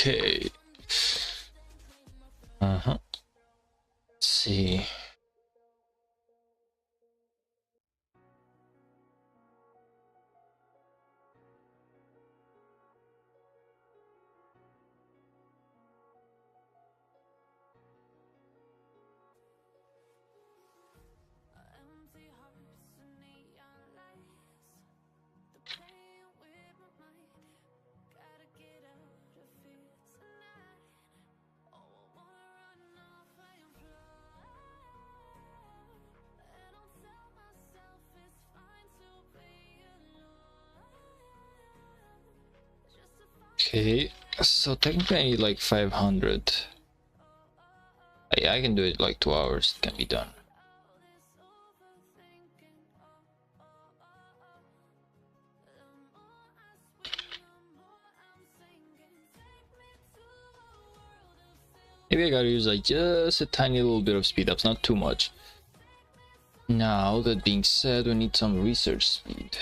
Okay. Let's see. Okay, so technically I need like 500. Yeah, I can do it like 2 hours. It can be done. Maybe I gotta use like just a tiny little bit of speed ups, not too much. Now, that being said, we need some research speed.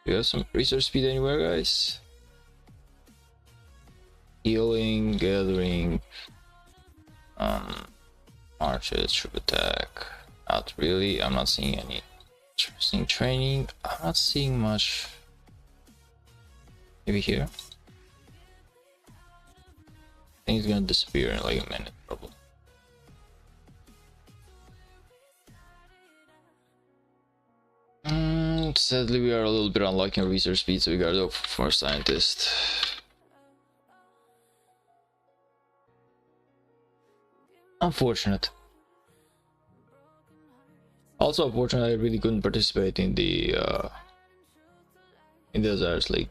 Do you have some research speed anywhere, guys? Healing, gathering, marches, troop attack. Not really. I'm not seeing any interesting training. I'm not seeing much. Maybe here. I think it's gonna disappear in like a minute, probably. Sadly, we are a little bit unlucky in research speed, so we gotta go for scientist. Unfortunate. Also unfortunate, I really couldn't participate in the Azars League.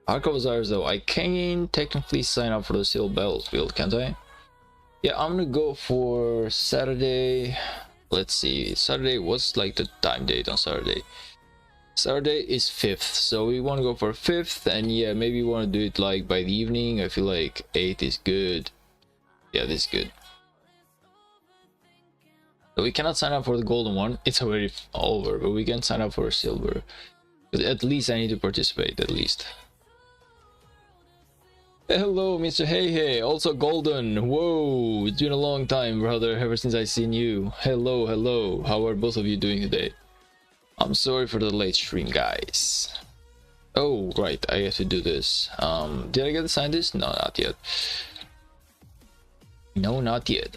Arc of Azars though, I can technically sign up for the Steel Battlefield, can't I? Yeah, I'm gonna go for Saturday. Let's see, Saturday, what's like the time date on Saturday? Saturday is 5th, so we want to go for 5th, and yeah, maybe we want to do it like by the evening. I feel like 8 is good. Yeah, this is good. So we cannot sign up for the golden one, it's already over, but we can sign up for a silver. But at least I need to participate, at least. Hello, Mr. Hey, also golden. Whoa, it's been a long time, brother, ever since I seen you. Hello, how are both of you doing today? I'm sorry for the late stream, guys. Oh, right, I have to do this. Did I get assigned this? No, not yet. No, not yet.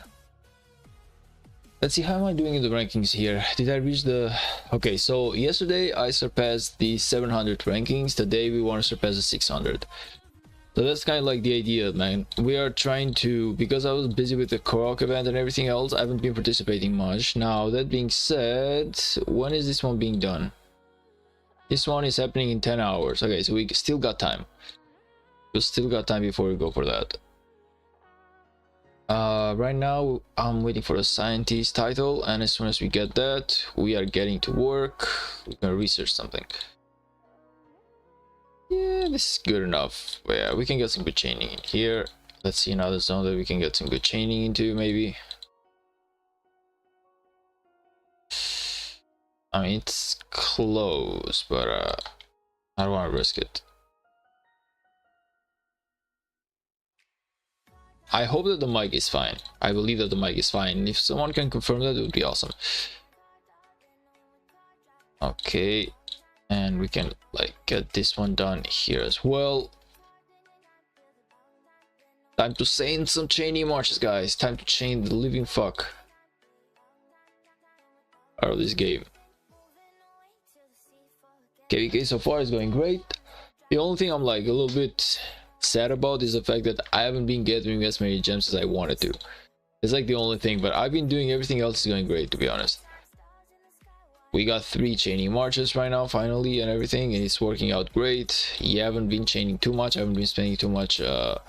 Let's see, how am I doing in the rankings here? Did I reach the... Okay, so yesterday I surpassed the 700 rankings. Today we want to surpass the 600. So that's kind of like the idea, man. We are trying to, because I was busy with the ROK event and everything else, I haven't been participating much. Now, that being said, when is this one being done? This one is happening in 10 hours. Okay, so we still got time. We still got time before we go for that. Right now, I'm waiting for the scientist title, and as soon as we get that, we are getting to work. We're gonna research something. Yeah, this is good enough. Yeah, we can get some good chaining in here. Let's see another zone that we can get some good chaining into, maybe. I mean, it's close, but I don't want to risk it. I hope that the mic is fine. I believe that the mic is fine. If someone can confirm that, it would be awesome. Okay. And we can like get this one done here as well. Time to send some chaining marches, guys. Time to chain the living fuck out of this game. KVK so far is going great. The only thing I'm like a little bit sad about is the fact that I haven't been getting as many gems as I wanted to. It's like the only thing, but I've been doing everything else is going great, to be honest. We got 3 chaining marches right now, finally, and everything, and it's working out great. You haven't been chaining too much. I haven't been spending too much. Oh,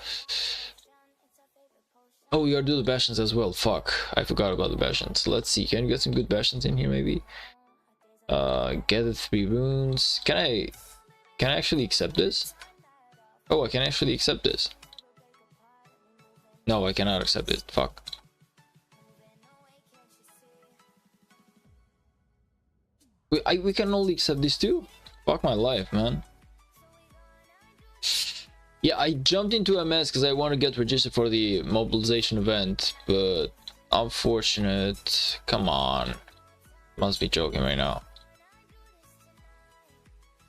we gotta do the bastions as well. Fuck, I forgot about the bastions. Let's see, can you get some good bastions in here, maybe? Gather 3 runes. Can I actually accept this? Oh, I can actually accept this. No, I cannot accept it. Fuck. We can only accept this too? Fuck my life, man. Yeah, I jumped into MS because I want to get registered for the mobilization event, but unfortunate. Come on. Must be joking right now.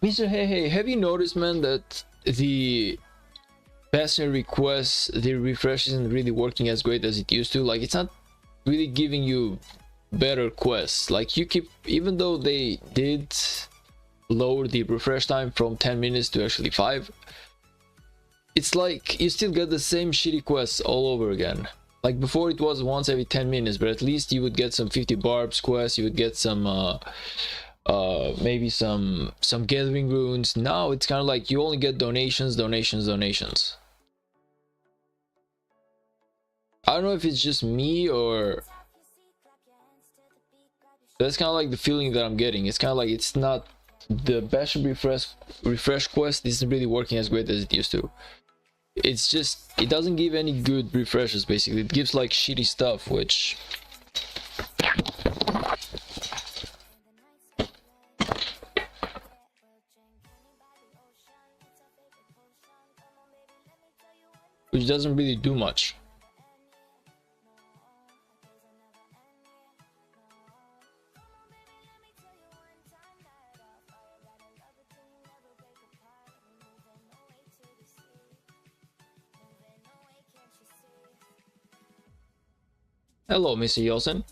Mr. Hey, have you noticed, man, that the passenger requests, the refresh isn't really working as great as it used to? Like, it's not really giving you better quests. Like, you keep, even though they did lower the refresh time from 10 minutes to actually 5, it's like you still get the same shitty quests all over again. Like, before it was once every 10 minutes, but at least you would get some 50 Barbs quests, you would get some maybe some gathering runes. Now it's kind of like you only get donations. I don't know if it's just me, or that's kind of like the feeling that I'm getting. It's kind of like it's not, the Bastion refresh quest isn't really working as great as it used to. It's just, it doesn't give any good refreshes. Basically it gives like shitty stuff, which doesn't really do much. Hello, Mr. Yeltsin.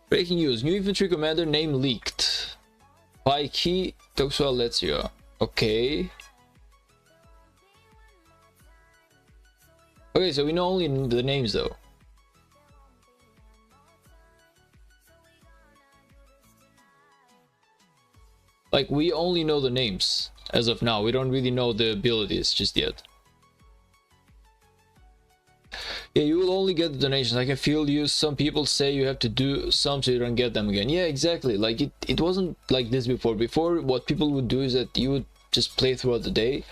Breaking news: new infantry commander name leaked. Paiki Toxualetsia. Okay. Okay, so we know only the names though. Like, we only know the names as of now. We don't really know the abilities just yet. Yeah, you will only get the donations. I can feel you. Some people say you have to do some so you don't get them again. Yeah, exactly. Like, it wasn't like this before. Before, what people would do is that you would just play throughout the day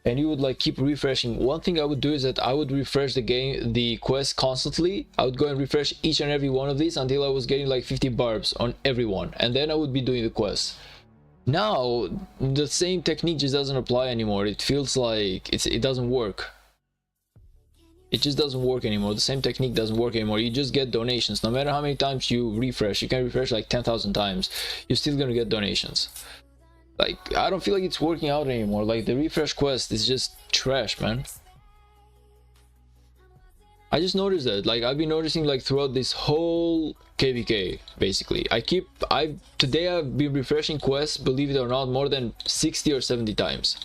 and you would like keep refreshing. One thing I would do is that I would refresh the quest constantly. I would go and refresh each and every one of these until I was getting like 50 barbs on every one, and then I would be doing the quest. Now the same technique just doesn't apply anymore. It feels like it doesn't work. It just doesn't work anymore. The same technique doesn't work anymore. You just get donations. No matter how many times you refresh, you can refresh like 10,000 times, you're still gonna get donations. Like, I don't feel like it's working out anymore. Like, the refresh quest is just trash, man. I just noticed that. Like, I've been noticing like throughout this whole KVK, basically. Today I've been refreshing quests, believe it or not, more than 60 or 70 times.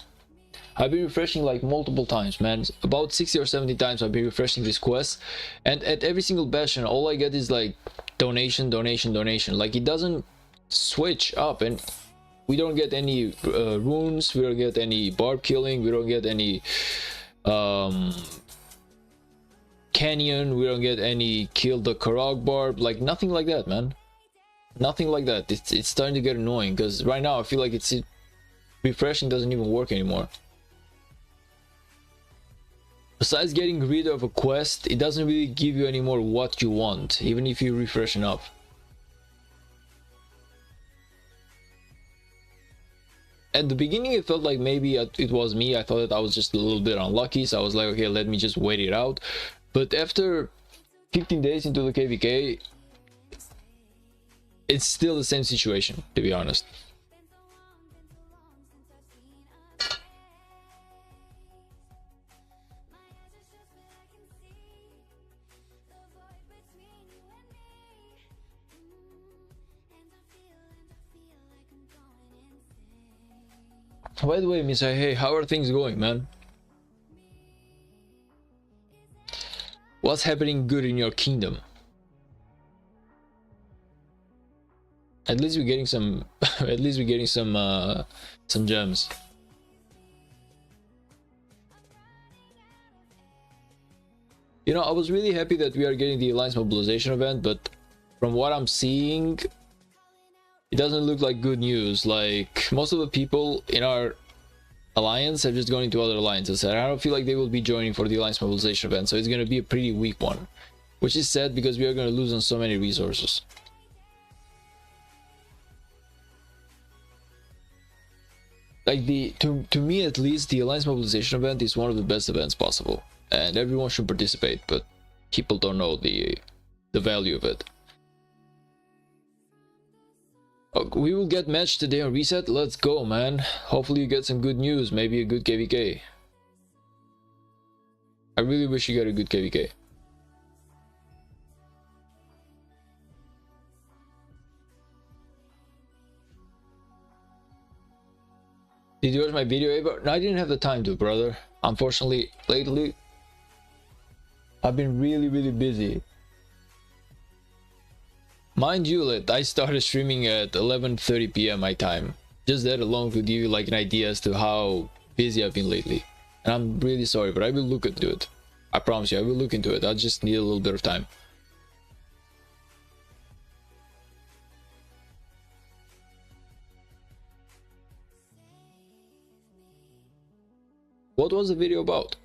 I've been refreshing like multiple times, man. About 60 or 70 times I've been refreshing this quest, and at every single bastion all I get is like donation. Like, it doesn't switch up, and we don't get any runes, we don't get any barb killing, we don't get any canyon, we don't get any kill the Karag barb, like nothing like that, man. Nothing like that. It's starting to get annoying, because right now I feel like refreshing doesn't even work anymore. Besides getting rid of a quest, it doesn't really give you anymore what you want, even if you refresh enough. At the beginning it felt like maybe it was me. I thought that I was just a little bit unlucky, so I was like, okay, let me just wait it out. But after 15 days into the KVK, it's still the same situation, to be honest. By the way, Misa, hey, how are things going, man? What's happening good in your kingdom? At least we're getting some at least we're getting some gems. You know, I was really happy that we are getting the Alliance mobilization event, but from what I'm seeing, it doesn't look like good news. Like, most of the people in our alliance have just gone into other alliances, and I don't feel like they will be joining for the Alliance mobilization event, so it's going to be a pretty weak one, which is sad because we are going to lose on so many resources. like to me at least, the Alliance Mobilization event is one of the best events possible, and everyone should participate, but people don't know the value of it. We will get matched today on Reset. Let's go, man. Hopefully you get some good news, maybe a good KVK. I really wish you got a good KVK. Did you watch my video, Ava? No, I didn't have the time to, brother. Unfortunately, lately, I've been really busy. Mind you, I started streaming at 11:30 p.m. my time. Just that alone could give you like an idea as to how busy I've been lately. And I'm really sorry, but I will look into it. I promise you, I will look into it. I just need a little bit of time. What was the video about?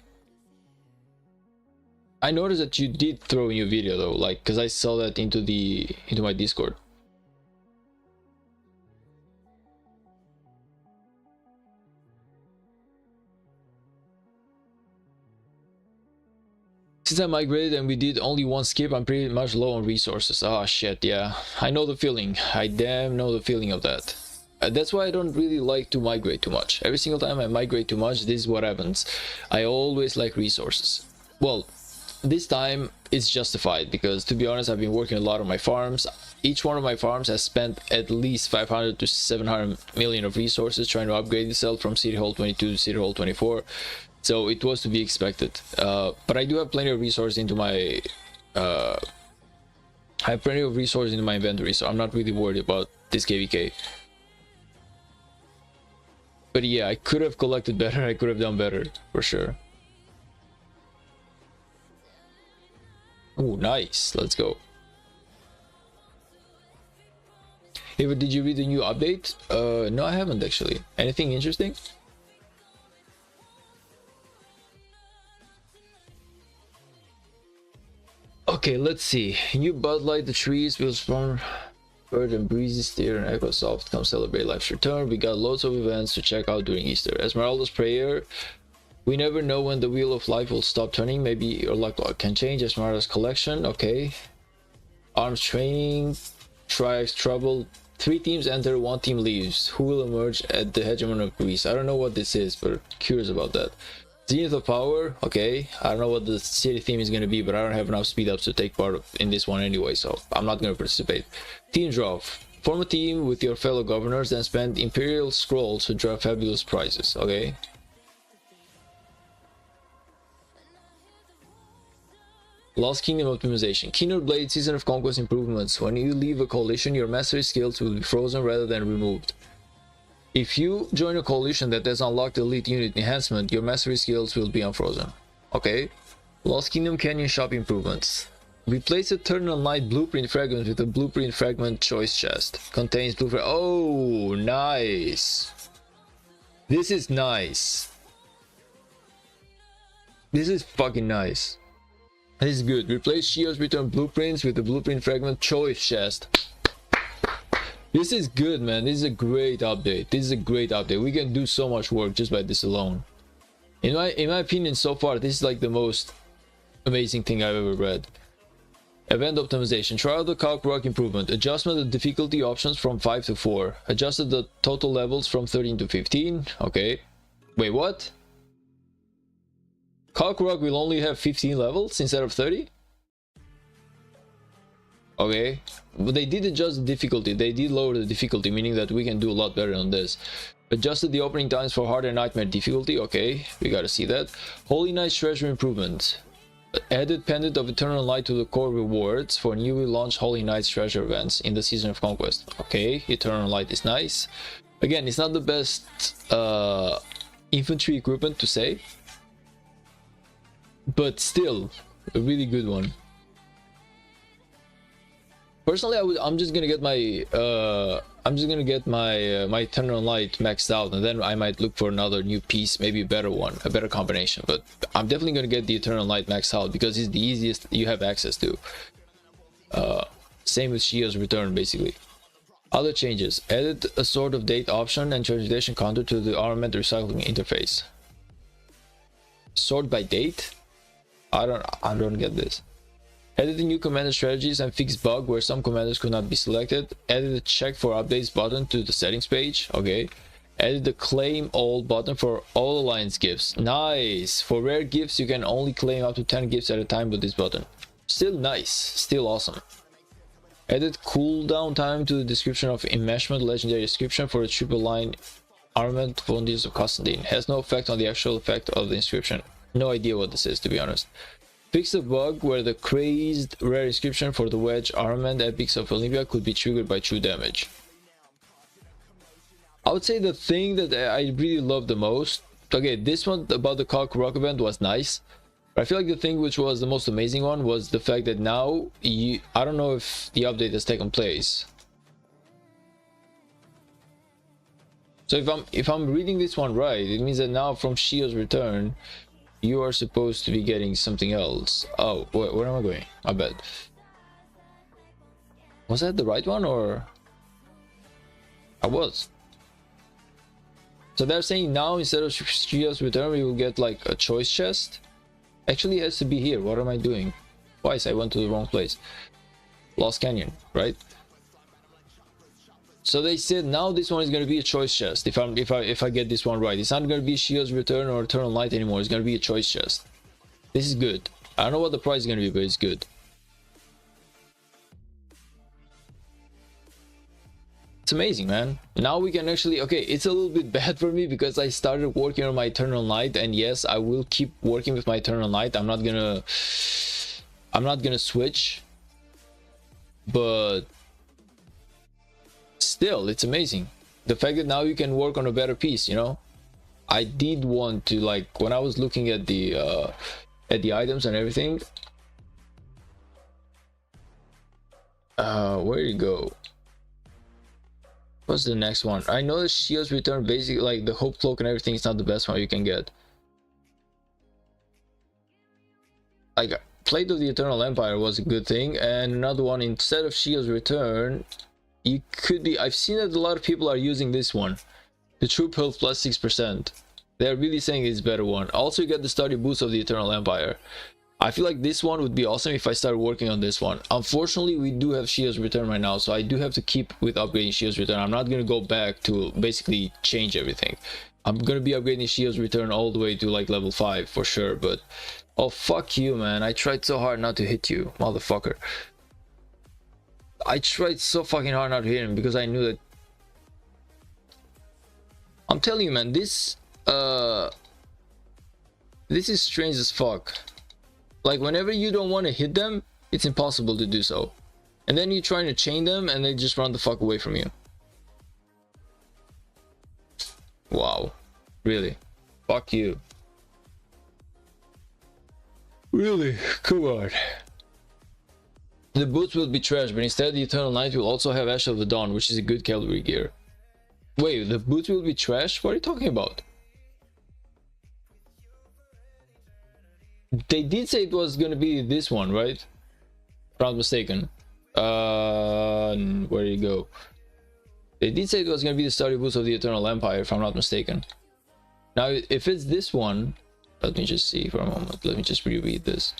I noticed that you did throw in your video though, like, because I saw that into my Discord. Since I migrated and we did only one skip, I'm pretty much low on resources. Oh shit, yeah. I know the feeling. I damn know the feeling of that. That's why I don't really like to migrate too much. Every single time I migrate too much, this is what happens. I always like resources. Well, this time it's justified because, to be honest, I've been working a lot on my farms. Each one of my farms has spent at least 500 to 700 million of resources trying to upgrade itself from City Hall 22 to City Hall 24. So it was to be expected. But I do have plenty of resources into my inventory, so I'm not really worried about this KVK. But yeah, I could have collected better. I could have done better for sure. Oh, nice. Let's go. Hey, but did you read the new update? No, I haven't actually. Anything interesting? Okay, let's see. New Bud Light, the trees will spawn. Bird and Breezy Steer and Echo Soft come celebrate life's return. We got loads of events to check out during Easter. Esmeralda's Prayer. We never know when the wheel of life will stop turning. Maybe your luck can change. Esmeralda's Collection. Okay. Arms Training. Triax Trouble. 3 teams enter, 1 team leaves. Who will emerge at the hegemon of Greece? I don't know what this is, but curious about that. Zenith of Power. Okay. I don't know what the city theme is going to be, but I don't have enough speed ups to take part in this one anyway, so I'm not going to participate. Team Draw. Form a team with your fellow governors, then spend Imperial Scrolls to draw fabulous prizes. Okay. Lost Kingdom Optimization. Keynote Blade Season of Conquest improvements. When you leave a coalition, your mastery skills will be frozen rather than removed. If you join a coalition that has unlocked Elite Unit Enhancement, your mastery skills will be unfrozen. Okay. Lost Kingdom Canyon Shop improvements. Replace Eternal Night Blueprint Fragment with a Blueprint Fragment Choice Chest. Contains blueprint. Oh, nice. This is nice. This is fucking nice. This is good. Replace Shio's Return Blueprints with the Blueprint Fragment Choice Chest. This is good, man. This is a great update. This is a great update. We can do so much work just by this alone. In my opinion, so far, this is like the most amazing thing I've ever read. Event optimization. Try out the Calc Rock improvement. Adjustment of difficulty options from 5 to 4. Adjusted the total levels from 13 to 15. Okay. Wait, what? Calc Rock will only have 15 levels instead of 30? Okay. But they did adjust the difficulty. They did lower the difficulty, meaning that we can do a lot better on this. Adjusted the opening times for Harder Nightmare difficulty. Okay. We gotta see that. Holy Knight's Treasure improvement. Added Pendant of Eternal Light to the core rewards for newly launched Holy Knight's Treasure events in the Season of Conquest. Okay, Eternal Light is nice. Again, it's not the best infantry equipment to say, but still a really good one. Personally, I'm just gonna get my my Eternal Light maxed out, and then I might look for another new piece, maybe a better one, a better combination. But I'm definitely gonna get the Eternal Light maxed out because it's the easiest you have access to. Same with Shio's Return, basically. Other changes: added a sort of date option and transmutation counter to the armament recycling interface. Sort by date? I don't get this. Added new commander strategies and fixed bug where some commanders could not be selected. Added a check for updates button to the settings page. Okay. Added the claim all button for all alliance gifts. Nice. For rare gifts you can only claim up to 10 gifts at a time with this button. Still nice. Still awesome. Added cooldown time to the description of enmeshment legendary description for the triple line armament volunteers of Constantine. Has no effect on the actual effect of the inscription. No idea what this is, to be honest. Fix a bug where the crazed rare inscription for the wedge armament epics of Olympia could be triggered by true damage. I would say the thing that I really love the most, okay, this one about the ROK event was nice. I feel like the thing which was the most amazing one was the fact that now I don't know if the update has taken place. So if I'm reading this one right, it means that now from Shio's return, you are supposed to be getting something else. Oh, where am I going? I bet. Was that the right one or? I was. So they're saying now instead of Shio's return, we will get like a choice chest. Actually, it has to be here. What am I doing? Twice I went to the wrong place. Lost Canyon, right? So they said now this one is going to be a choice chest. If I get this one right, it's not going to be Shio's return or Eternal Light anymore. It's going to be a choice chest. This is good. I don't know what the price is going to be, but it's good. It's amazing, man. Now we can actually, okay, it's a little bit bad for me because I started working on my Eternal Light, and yes, I will keep working with my Eternal Light. I'm not gonna switch, but still, it's amazing. The fact that now you can work on a better piece, you know. I did want to, like, when I was looking at the items and everything. Where do you go? What's the next one? I know the Shio's return, basically like the Hope Cloak and everything is not the best one you can get. Like Plate of the Eternal Empire was a good thing, and another one instead of Shio's return, you could be. I've seen that a lot of people are using this one, the Troop Health plus 6%. They're really saying it's a better one. Also, you get the Starry Boost of the Eternal Empire. I feel like this one would be awesome if I start working on this one. Unfortunately, we do have Shio's return right now, so I do have to keep with upgrading Shio's return. I'm not going to go back to basically change everything. I'm going to be upgrading Shio's return all the way to like level 5 for sure, but oh, fuck you, man. I tried so hard not to hit you, motherfucker. I tried so fucking hard not to hit him because I knew that. I'm telling you, man, this is strange as fuck. Like, whenever you don't want to hit them, it's impossible to do so. And then you're trying to chain them and they just run the fuck away from you. Wow. Really? Fuck you. Really? Come on. The boots will be trash, but instead the Eternal Knight will also have Ash of the Dawn, which is a good cavalry gear. Wait, the boots will be trash? What are you talking about? They did say it was gonna be this one, right? If I'm not mistaken. Where do you go? They did say it was gonna be the Starry Boots of the Eternal Empire, if I'm not mistaken. Now, if it's this one, let me just see for a moment. Let me just reread this.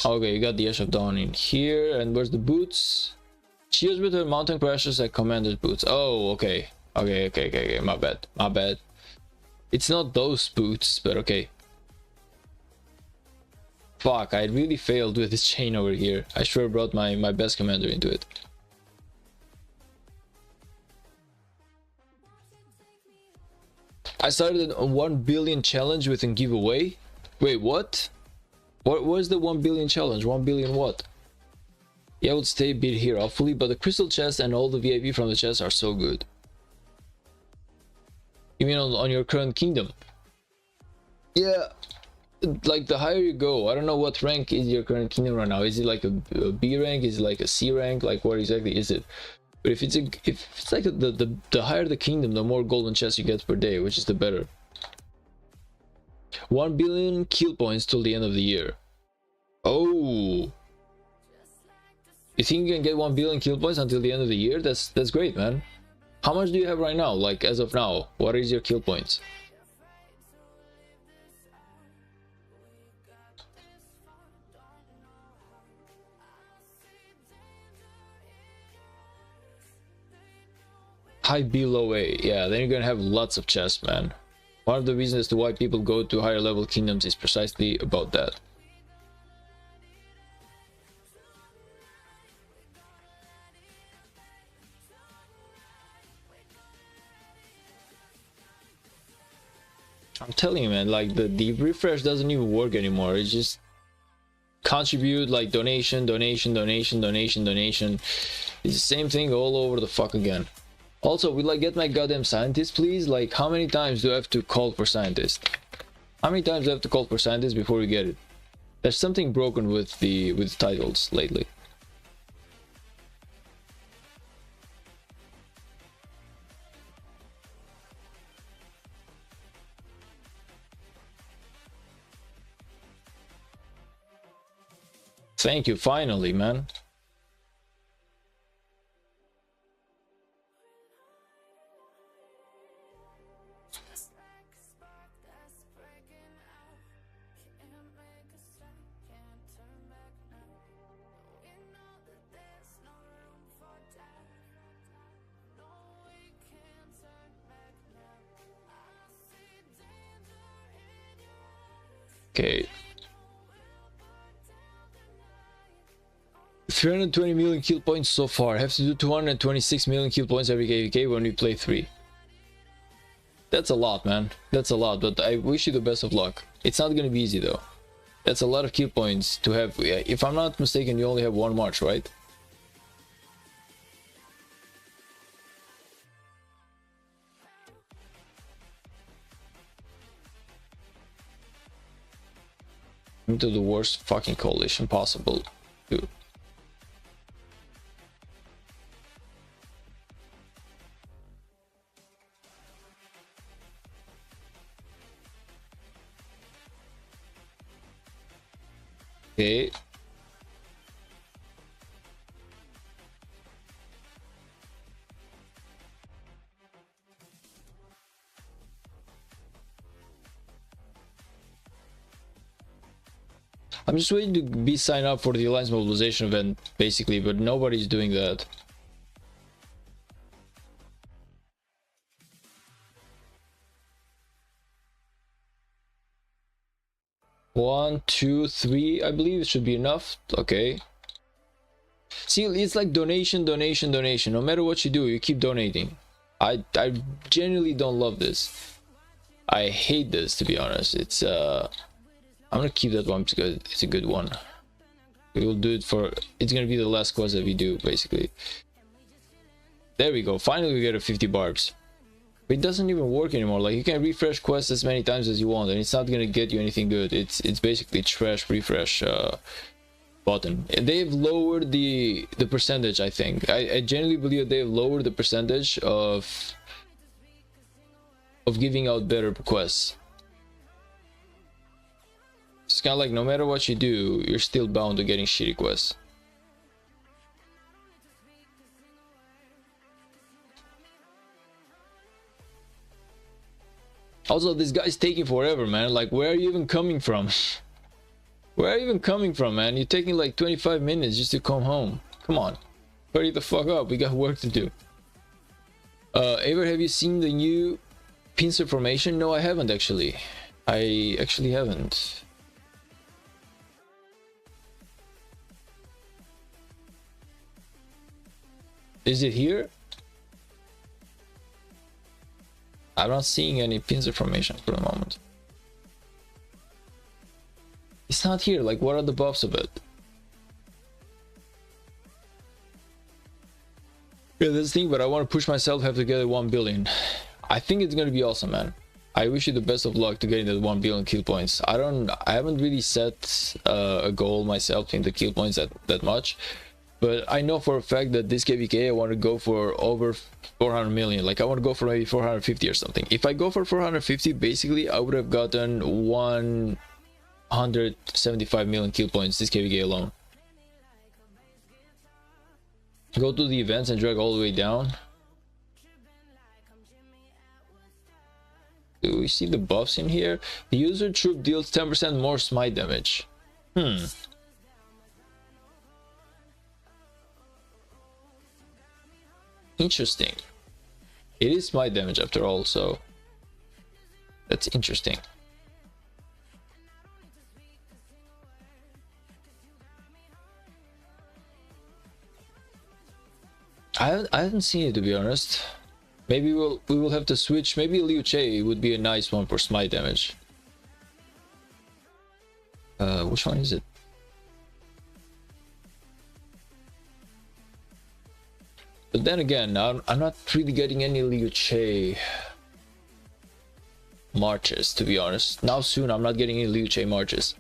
Okay, you got the Ash of Dawn in here, and where's the boots? Shio's return mountain crashes at Commander's boots. Oh, okay. Okay. My bad. It's not those boots, but okay. Fuck, I really failed with this chain over here. I sure brought my best commander into it. I started a 1 billion challenge with a giveaway. Wait, what? What was the 1 billion challenge? 1 billion what? Yeah, I would stay a bit here, hopefully, but the crystal chest and all the VIP from the chest are so good. You mean on your current kingdom? Yeah, like the higher you go, I don't know what rank is your current kingdom right now. Is it like a B rank? Is it like a C rank? Like what exactly is it? But if it's like the higher the kingdom, the more golden chests you get per day, which is the better. 1 billion kill points till the end of the year. Oh, You think you can get 1 billion kill points until the end of the year? That's great, man. How much do you have right now? Like, as of now, what is your kill points? High below A. Yeah, then you're gonna have lots of chests, man. One of the reasons as to why people go to higher level kingdoms is precisely about that. I'm telling you, man, like the refresh doesn't even work anymore. It's just contribute, like donation, donation, donation, donation, donation. It's the same thing all over the fuck again. Also, will I get my goddamn scientist, please? Like, how many times do I have to call for scientist? How many times do I have to call for scientist before we get it? There's something broken with the titles lately. Thank you, finally, man. Okay. 320 million kill points so far. I have to do 226 million kill points every KVK when we play 3. That's a lot, man. That's a lot, but I wish you the best of luck. It's not gonna be easy though. That's a lot of kill points to have. If I'm not mistaken, you only have 1 march, right? Into the worst fucking coalition possible, too. Okay. I'm just waiting to be signed up for the Alliance Mobilization event, basically, but nobody's doing that. One, two, three, I believe it should be enough. Okay. See, it's like donation, donation, donation. No matter what you do, you keep donating. I genuinely don't love this. I hate this, to be honest. It's I'm gonna keep that one because it's a good one. We will do it for, it's gonna be the last quest that we do, basically. There we go. Finally we get a 50 barbs. But it doesn't even work anymore. Like, you can refresh quests as many times as you want and it's not gonna get you anything good. It's basically trash refresh button. And they've lowered the percentage, I think. I genuinely believe they've lowered the percentage of giving out better quests. It's kind of like no matter what you do, you're still bound to getting shitty quests. Also, this guy's taking forever, man. Like, where are you even coming from? Where are you even coming from, man? You're taking like 25 minutes just to come home. Come on. Hurry the fuck up. We got work to do. Ever have you seen the new pincer formation? No, I haven't actually. I actually haven't. Is it here? I'm not seeing any pincer formation for the moment. It's not here. Like, what are the buffs of it? Yeah, that's the thing, but I want to push myself, have to get 1 billion. I think it's gonna be awesome, man. I wish you the best of luck to getting that 1 billion kill points. I haven't really set a goal myself in the kill points that much. But I know for a fact that this KVK I want to go for over 400 million. Like, I want to go for maybe 450 or something. If I go for 450, basically I would have gotten 175 million kill points this KVK alone. Go to the events and drag all the way down. Do we see the buffs in here? The user troop deals 10% more smite damage. Interesting. It is smite damage after all, so that's interesting. I haven't seen it, to be honest. Maybe we will have to switch. Maybe Liu Che would be a nice one for smite damage. Which one is it? But then again, I'm not really getting any Liu Che marches, to be honest. Now soon, I'm not getting any Liu Che marches.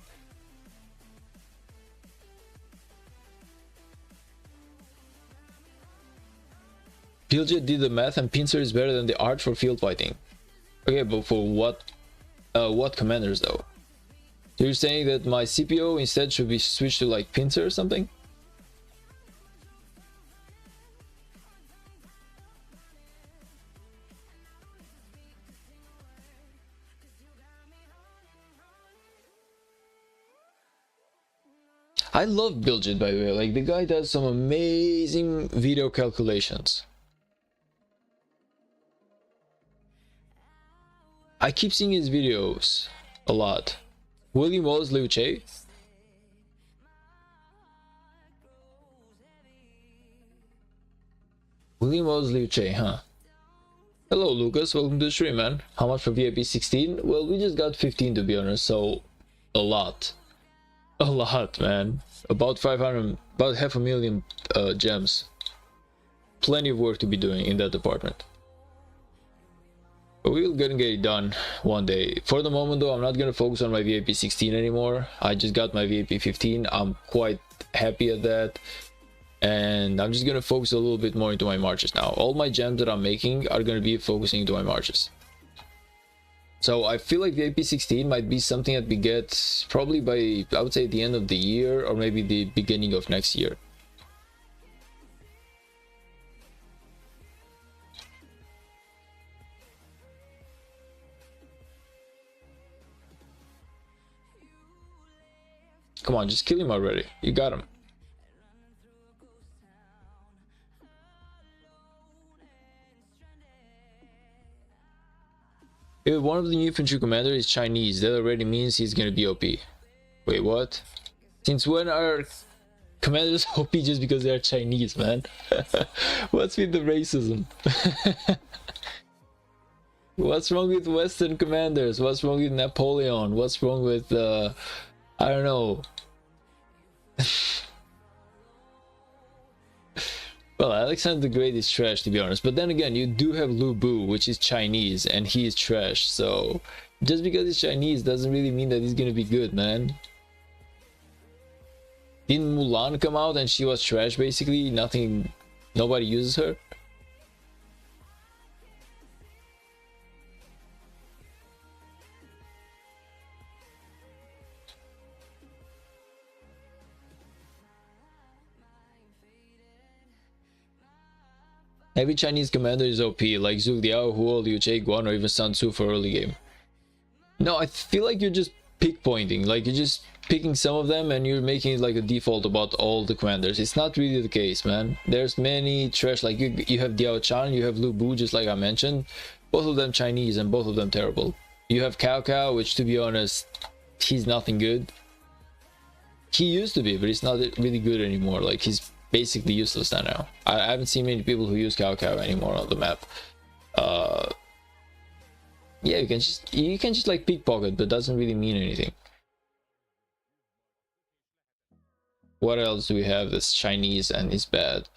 Piljet did the math and Pincer is better than the art for field fighting. Okay, but for what commanders though? So you're saying that my CPO instead should be switched to like Pincer or something? I love Bilgit, by the way. Like, the guy does some amazing video calculations. I keep seeing his videos a lot. William Wallace Liu Che. William Wallace Liu Che, huh? Hello Lucas, welcome to the stream, man. How much for VIP 16? Well, we just got 15 to be honest, so a lot. A lot, man. About 500, about 500,000 gems. Plenty of work to be doing in that department. But we're gonna get it done one day. For the moment though, I'm not gonna focus on my VIP 16 anymore. I just got my VIP 15. I'm quite happy at that. And I'm just gonna focus a little bit more into my marches now. All my gems that I'm making are gonna be focusing into my marches. So I feel like VIP 16 might be something that we get probably by, I would say, the end of the year or maybe the beginning of next year. Come on, just kill him already. You got him. If one of the new infantry commander is Chinese, that already means he's gonna be OP. Wait, what? Since when are commanders OP just because they're Chinese, man? What's with the racism? What's wrong with Western commanders? What's wrong with Napoleon? What's wrong with, I don't know. Well, Alexander the Great is trash, to be honest. But then again, you do have Lu Bu, which is Chinese, and he is trash. So, just because he's Chinese doesn't really mean that he's gonna be good, man. Didn't Mulan come out and she was trash, basically? Nobody uses her? Every Chinese commander is OP, like Zhu Liao, Huo, Liu Che, Guan, or even Sun Tzu for early game. No, I feel like you're just pick pointing, like you're just picking some of them and you're making it like a default about all the commanders. It's not really the case, man. There's many trash, like you have Diao Chan, you have Lu Bu, just like I mentioned. Both of them Chinese and both of them terrible. You have Cao Cao, which to be honest, he's nothing good. He used to be, but he's not really good anymore. Like, he's basically useless now. I haven't seen many people who use Cao Cao anymore on the map. Yeah, you can just like pickpocket, but doesn't really mean anything. What else do we have that's Chinese and is bad?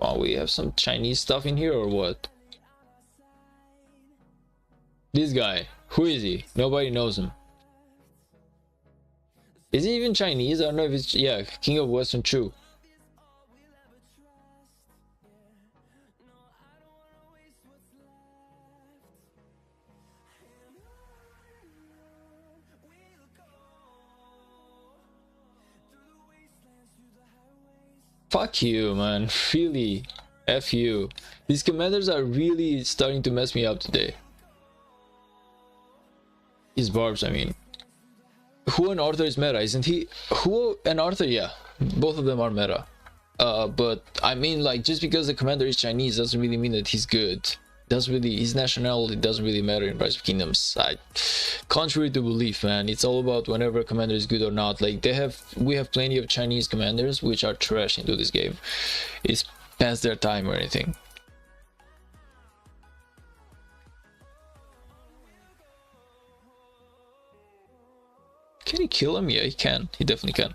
Oh, we have some Chinese stuff in here or what? This guy, who is he? Nobody knows him. Is he even Chinese? I don't know if it's, yeah, King of Western Chu. Fuck you, man. Really. F you. These commanders are really starting to mess me up today. His Barbs, I mean. Who and Arthur is meta, isn't he? Who and Arthur, yeah. Both of them are meta. But I mean, like, just because the commander is Chinese doesn't really mean that he's good. Doesn't really, his nationality doesn't really matter in Rise of Kingdoms. Contrary to belief, man, it's all about whenever a commander is good or not. Like, we have plenty of Chinese commanders which are trash into this game. It's past their time or anything. Can he kill him? Yeah, he can. He definitely can.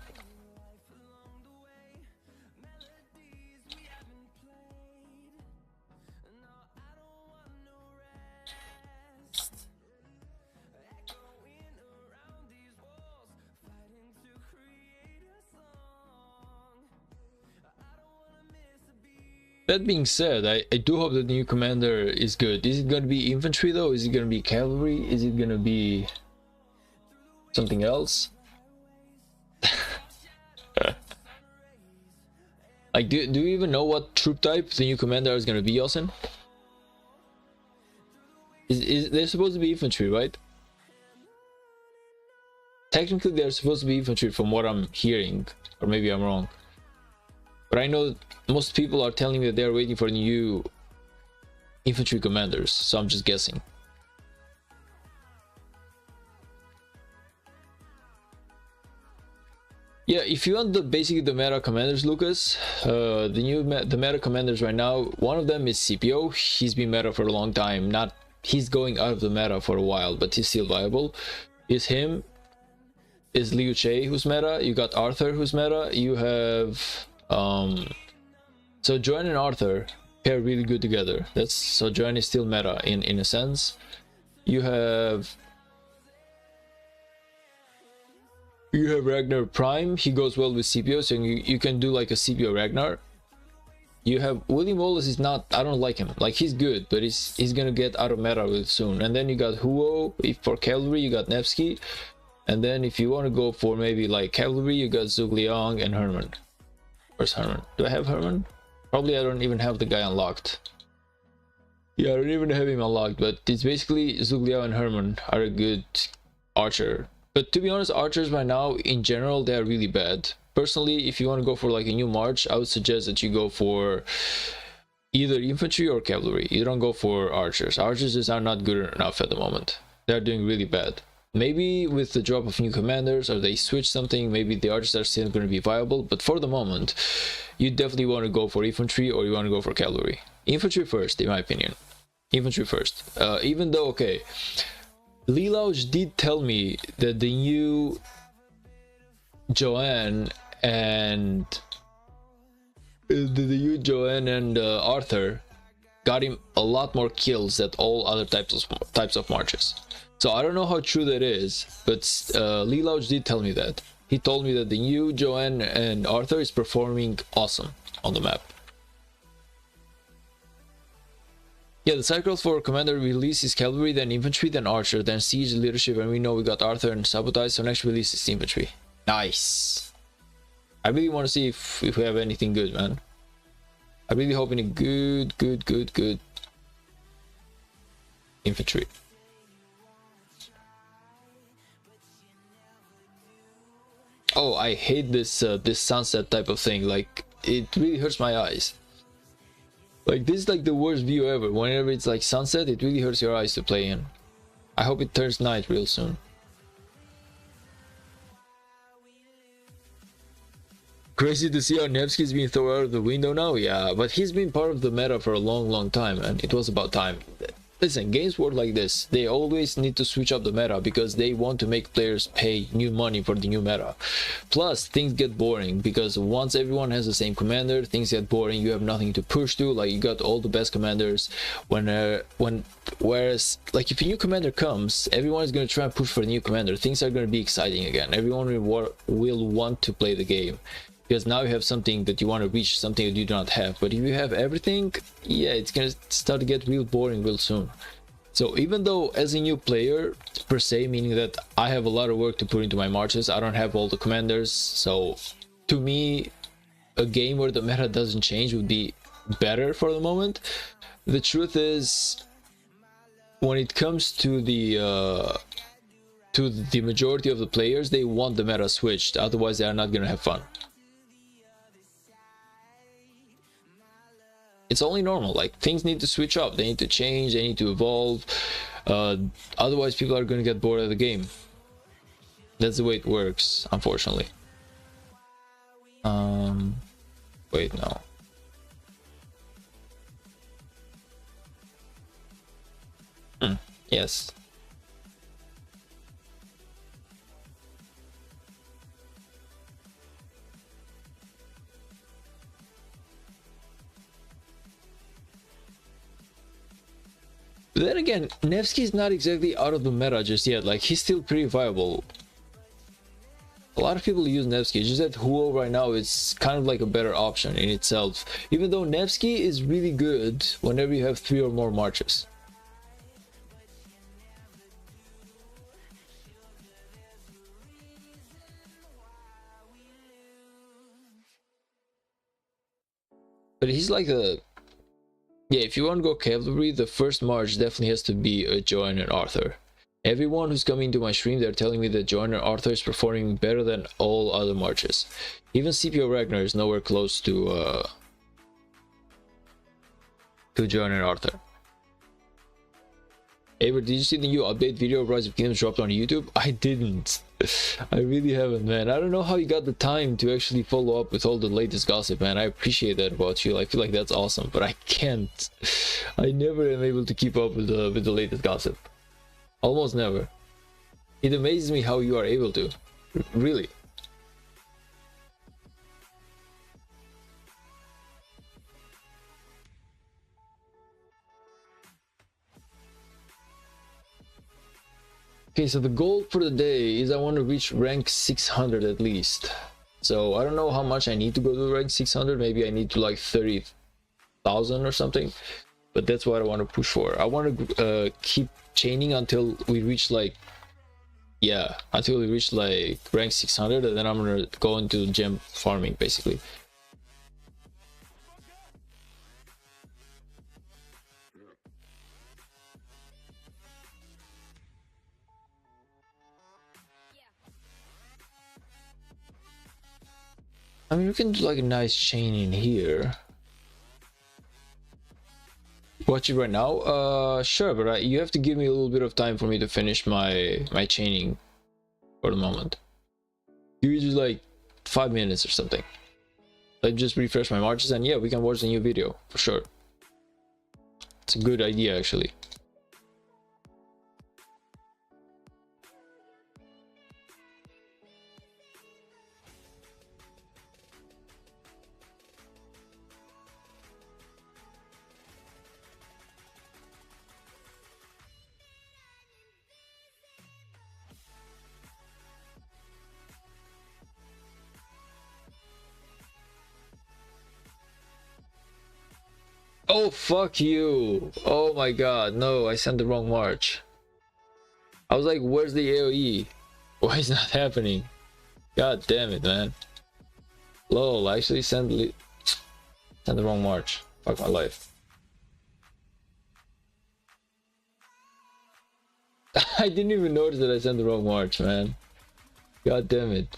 That being said, I do hope that the new commander is good. Is it going to be infantry though? Is it going to be cavalry? Is it going to be something else? Like, do you even know what troop type the new commander is going to be, Yosin? They're supposed to be infantry, right? Technically, they're supposed to be infantry from what I'm hearing, or maybe I'm wrong. But I know most people are telling me that they're waiting for new infantry commanders, so I'm just guessing. Yeah, if you want basically the meta commanders, Lucas, the meta commanders right now, one of them is CPO. He's been meta for a long time. He's going out of the meta for a while, but he's still viable. Is him, is Liu Che who's meta. You got Arthur who's meta. You have so Joanne and Arthur pair really good together. So Joanne is still meta in a sense. You have Ragnar Prime. He goes well with CPO, so you can do like a CPO Ragnar. You have William Wallace. Is not, I don't like him. Like, he's good, but he's gonna get out of meta real soon. And then you got Huo. For cavalry, you got Nevsky. And then if you want to go for maybe like cavalry, you got Zhuge Liang and Herman. Where's Herman? Do I have Herman? Probably I don't even have the guy unlocked. Yeah, I don't even have him unlocked, but it's basically Zhuge Liang and Herman are a good archer. But to be honest, archers right now, in general, they are really bad. Personally, if you want to go for like a new march, I would suggest that you go for either infantry or cavalry. You don't go for archers. Archers just are not good enough at the moment. They're doing really bad. Maybe with the drop of new commanders, or they switch something, maybe the archers are still going to be viable. But for the moment, you definitely want to go for infantry, or you want to go for cavalry. Infantry first, in my opinion. Infantry first. Even though, okay, Lelouch did tell me that the new Joanne and Arthur got him a lot more kills than all other types of marches. So I don't know how true that is, but Lelouch did tell me that. He told me that the new Joanne and Arthur is performing awesome on the map. Yeah, the cycles for commander release is cavalry, then infantry, then archer, then siege, leadership, and we know we got Arthur and sabotage, so next release is infantry. Nice. I really want to see if we have anything good, man. I'm really hoping a good infantry. Oh, I hate this this sunset type of thing. Like, it really hurts my eyes. Like, this is like the worst view ever. Whenever it's like sunset, it really hurts your eyes to play in. I hope it turns night real soon. Crazy to see how Nevsky's being thrown out of the window now. Yeah, but he's been part of the meta for a long time, and it was about time. Listen, games work like this. They always need to switch up the meta because they want to make players pay new money for the new meta. Plus, things get boring because once everyone has the same commander, things get boring. You have nothing to push to. Like, you got all the best commanders. Whereas, like, if a new commander comes, everyone is going to try and push for a new commander. Things are going to be exciting again. Everyone will want to play the game. Because now you have something that you want to reach, something that you do not have. But if you have everything, yeah, it's gonna start to get real boring real soon. So even though as a new player, per se, meaning that I have a lot of work to put into my marches, I don't have all the commanders. So to me, a game where the meta doesn't change would be better for the moment. The truth is, when it comes to the majority of the players, they want the meta switched, otherwise they are not gonna have fun. It's only normal. Like, things need to switch up, they need to change, they need to evolve, otherwise people are gonna get bored of the game. That's the way it works, unfortunately. Wait, no. Yes. But then again, Nevsky is not exactly out of the meta just yet. Like, he's still pretty viable. A lot of people use Nevsky, just that Huo right now is kind of like a better option in itself. Even though Nevsky is really good whenever you have 3 or more marches. But he's like a... Yeah, if you want to go cavalry, the first march definitely has to be a Joanne and Arthur. Everyone who's coming to my stream, they're telling me that Joanne and Arthur is performing better than all other marches. Even CPO Ragnar is nowhere close to Joanne and Arthur. Avery, did you see the new update video of Rise of Kingdoms dropped on YouTube? I didn't. I really haven't, man. I don't know how you got the time to actually follow up with all the latest gossip, man. I appreciate that about you. I feel like that's awesome, but I can't. I never am able to keep up with the latest gossip. Almost never. It amazes me how you are able to. Really. Okay, so the goal for the day is I want to reach rank 600 at least. So I don't know how much I need to go to rank 600. Maybe I need to like 30,000 or something. But that's what I want to push for. I want to keep chaining until we reach like... Yeah, until we reach like rank 600, and then I'm gonna go into gem farming basically. I mean, we can do like a nice chain in here. Watch it right now? Sure, but you have to give me a little bit of time for me to finish my chaining for the moment. Give me just like 5 minutes or something. Let me just refresh my marches, and yeah, we can watch the new video for sure. It's a good idea, actually. Oh, fuck you. Oh my god, no, I sent the wrong march. I was like, where's the AoE? Why is not happening? God damn it, man. Lol, I actually sent the wrong march. Fuck my life. I didn't even notice that I sent the wrong march, man. God damn it.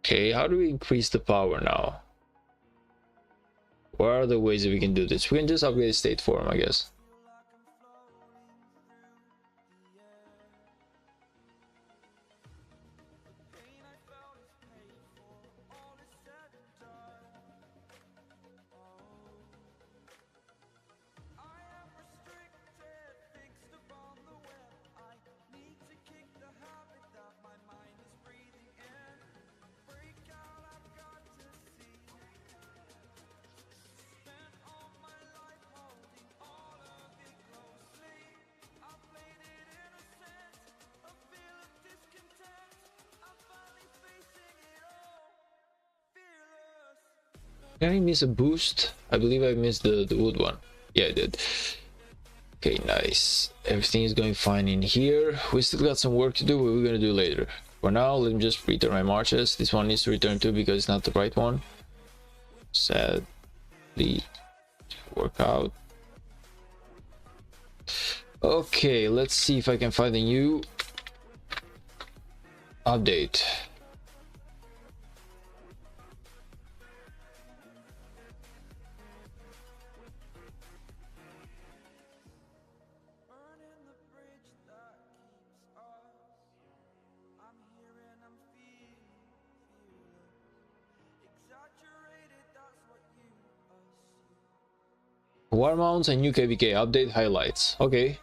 Okay, how do we increase the power now? What are the ways that we can do this? We can just upgrade state form, I guess. Did I miss a boost? I believe I missed the wood one. Yeah, I did. Okay, nice. Everything is going fine in here. We still got some work to do, but we're gonna do later. For now, let me just return my marches. This one needs to return too because it's not the right one. Sadly, work out. Okay, let's see if I can find a new update. War mounts and new KVK update highlights. Okay.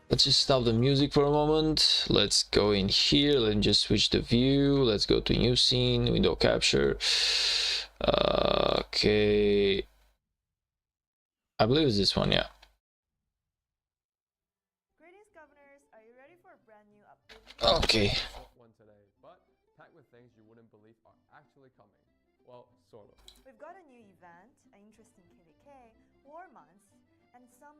Let's just stop the music for a moment. Let's go in here. Let me just switch the view. Let's go to new scene, window capture. Okay. I believe it's this one, yeah. Greetings, governors. Are you ready for a brand new update? Okay. One today, but packed with things you wouldn't believe are actually coming. Well, sort of. We've got a new event, an interesting KVK, war months, and some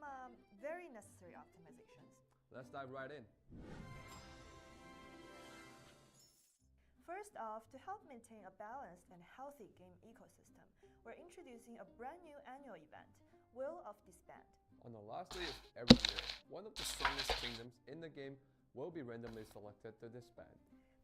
very necessary optimizations. Let's dive right in. First off, to help maintain a balanced and healthy game ecosystem, we're introducing a brand new annual event, Will of Disband. On the last day of every year, one of the strongest kingdoms in the game will be randomly selected to disband.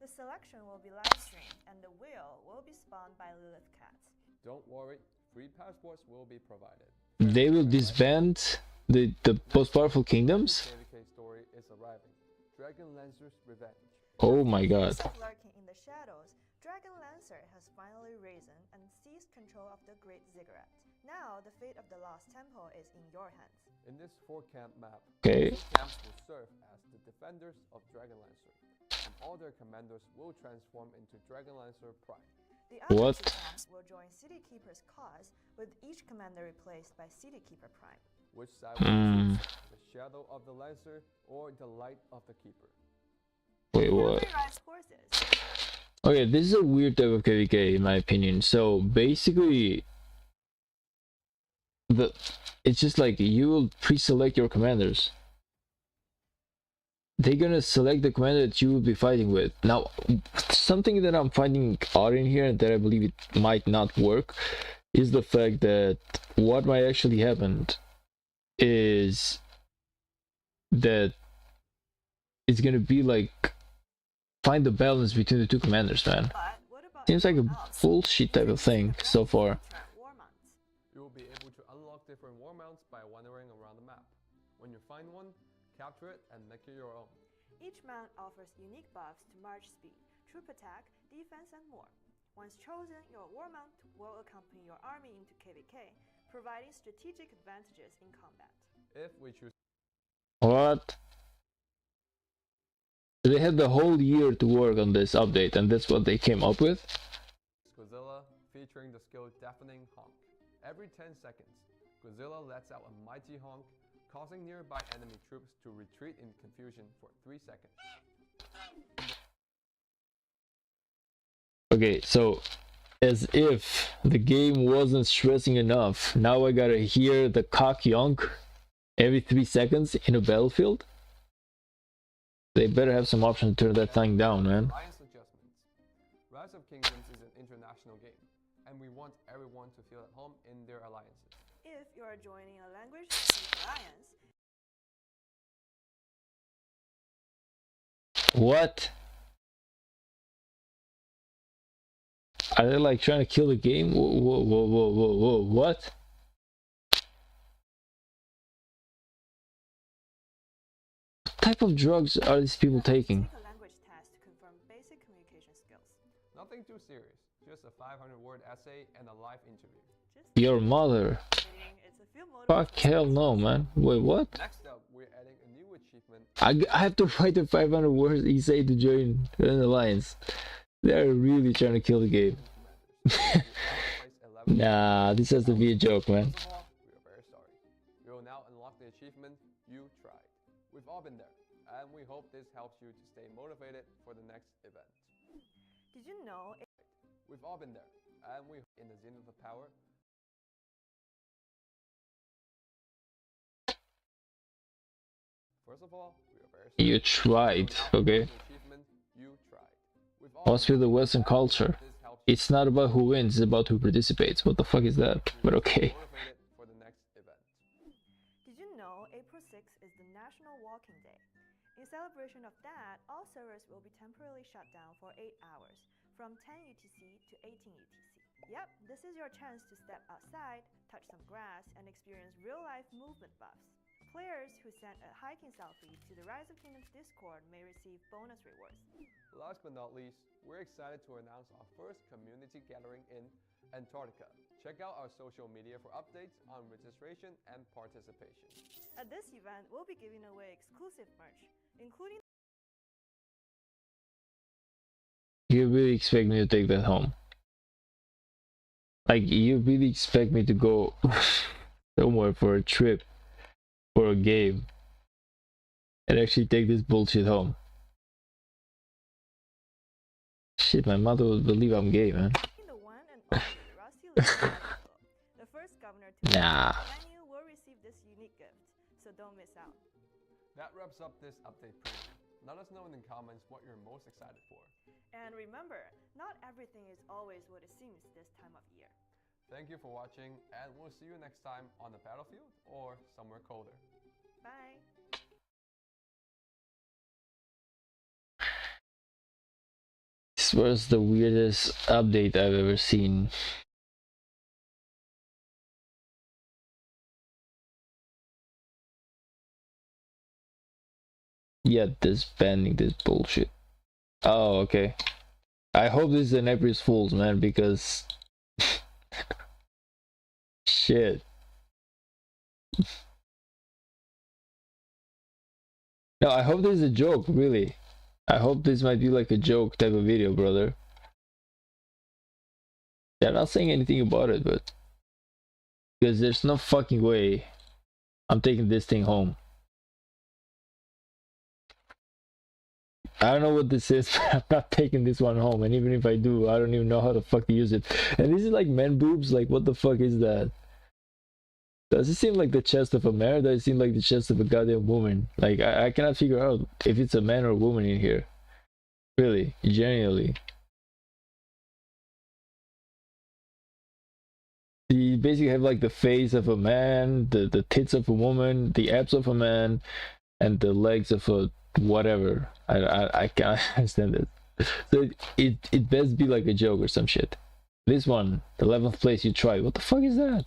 The selection will be live streamed, and the wheel will be spawned by Lilith Cats. Don't worry, free passports will be provided. They will disband the most powerful kingdoms? The KVK story is arriving. Dragon Lancer's Revenge. Oh my god. Instead of lurking in the shadows, Dragon Lancer has finally risen and seized control of the Great Ziggurat. Now, the fate of the Lost Temple is in your hands. In this 4-camp map, Okay. camps will serve as the defenders of Dragon Lancer, and all their commanders will transform into Dragon Lancer Prime. The other What? two camps will join City Keeper's cause, with each commander replaced by City Keeper Prime. Which side will you choose? The shadow of the Lancer or the light of the Keeper? Wait, what? Cavalry rides horses. Okay, this is a weird type of KVK in my opinion. So basically, it's just like you will pre-select your commanders. They're gonna select the commander that you will be fighting with. Now, something that I'm finding odd in here that I believe it might not work is the fact that what might actually happen is that it's gonna be like find the balance between the two commanders, man. But what about Seems like a everyone else? bullshit type of thing so far. War months. You will be able to unlock different war mounts by wandering around the map. When you find one, capture it and make it your own. Each mount offers unique buffs to march speed, troop attack, defense, and more. Once chosen, your war mount will accompany your army into KVK, providing strategic advantages in combat. If we choose What? They had the whole year to work on this update, and that's what they came up with? Godzilla, featuring the skill Deafening Honk. Every 10 seconds, Godzilla lets out a mighty honk, causing nearby enemy troops to retreat in confusion for 3 seconds. Okay, so as if the game wasn't stressing enough, now I gotta hear the cock yonk every 3 seconds in a battlefield? They better have some option to turn that thing down, man. Alliance adjustments. Rise of Kingdoms is an international game, and we want everyone to feel at home in their alliances. If you are joining a language-specific alliance, What? Are they like trying to kill the game? Whoa, what? What type of drugs are these people taking? take a language test to confirm basic communication skills. Nothing too serious, just a 500-word essay and a live interview. Just Your mother. kidding, it's a few motives. Fuck, hell no, man. Wait, what? Next up, we're adding a new achievement. I have to write the 500 words he said to join an alliance. They're really trying to kill the game. Nah, this has to be a joke, man. First of all, we are very sorry. We will now unlock the achievement You Tried. We've all been there, and we hope this helps you to stay motivated for the next event. Did you know We've all been there, and we in the zenith of power. First of all, we are very You tried, okay? You tried. What's with the Western culture? It's not about who wins, it's about who participates. What the fuck is that? But okay. For the next event. Did you know April 6th is the National Walking Day? In celebration of that, all servers will be temporarily shut down for 8 hours, from 10 UTC to 18 UTC. Yep, this is your chance to step outside, touch some grass, and experience real-life movement buffs. Players who send a hiking selfie to the Rise of Kingdoms Discord may receive bonus rewards. Last but not least, we're excited to announce our first community gathering in Antarctica. Check out our social media for updates on registration and participation. At this event, we'll be giving away exclusive merch, including... You really expect me to take that home? Like, you really expect me to go somewhere for a trip, for a game, and actually take this bullshit home? Shit, my mother would believe I'm gay, man. The one and only Rusty the first governor to Nah. venue will receive this unique gift, so don't miss out. That wraps up this update preview. Let us know in the comments what you're most excited for. And remember, not everything is always what it seems this time of year. Thank you for watching, and we'll see you next time on the battlefield or somewhere colder. Bye! This was the weirdest update I've ever seen. Yeah, disbanding this bullshit. Oh, okay. I hope this is an April Fool's, man, because shit. No, I hope this is a joke, really. I hope this might be like a joke type of video, brother. Yeah, I'm not saying anything about it, but because there's no fucking way I'm taking this thing home. I don't know what this is, but I'm not taking this one home. And even if I do, I don't even know how the fuck to use it. And this is like man boobs? Like, what the fuck is that? Does it seem like the chest of a man, or does it seem like the chest of a goddamn woman? Like, I cannot figure out if it's a man or a woman in here. Really, genuinely. You basically have like the face of a man, the tits of a woman, the abs of a man, and the legs of a whatever. I can't understand it. So it best be like a joke or some shit. This one, 11th place you tried. What the fuck is that?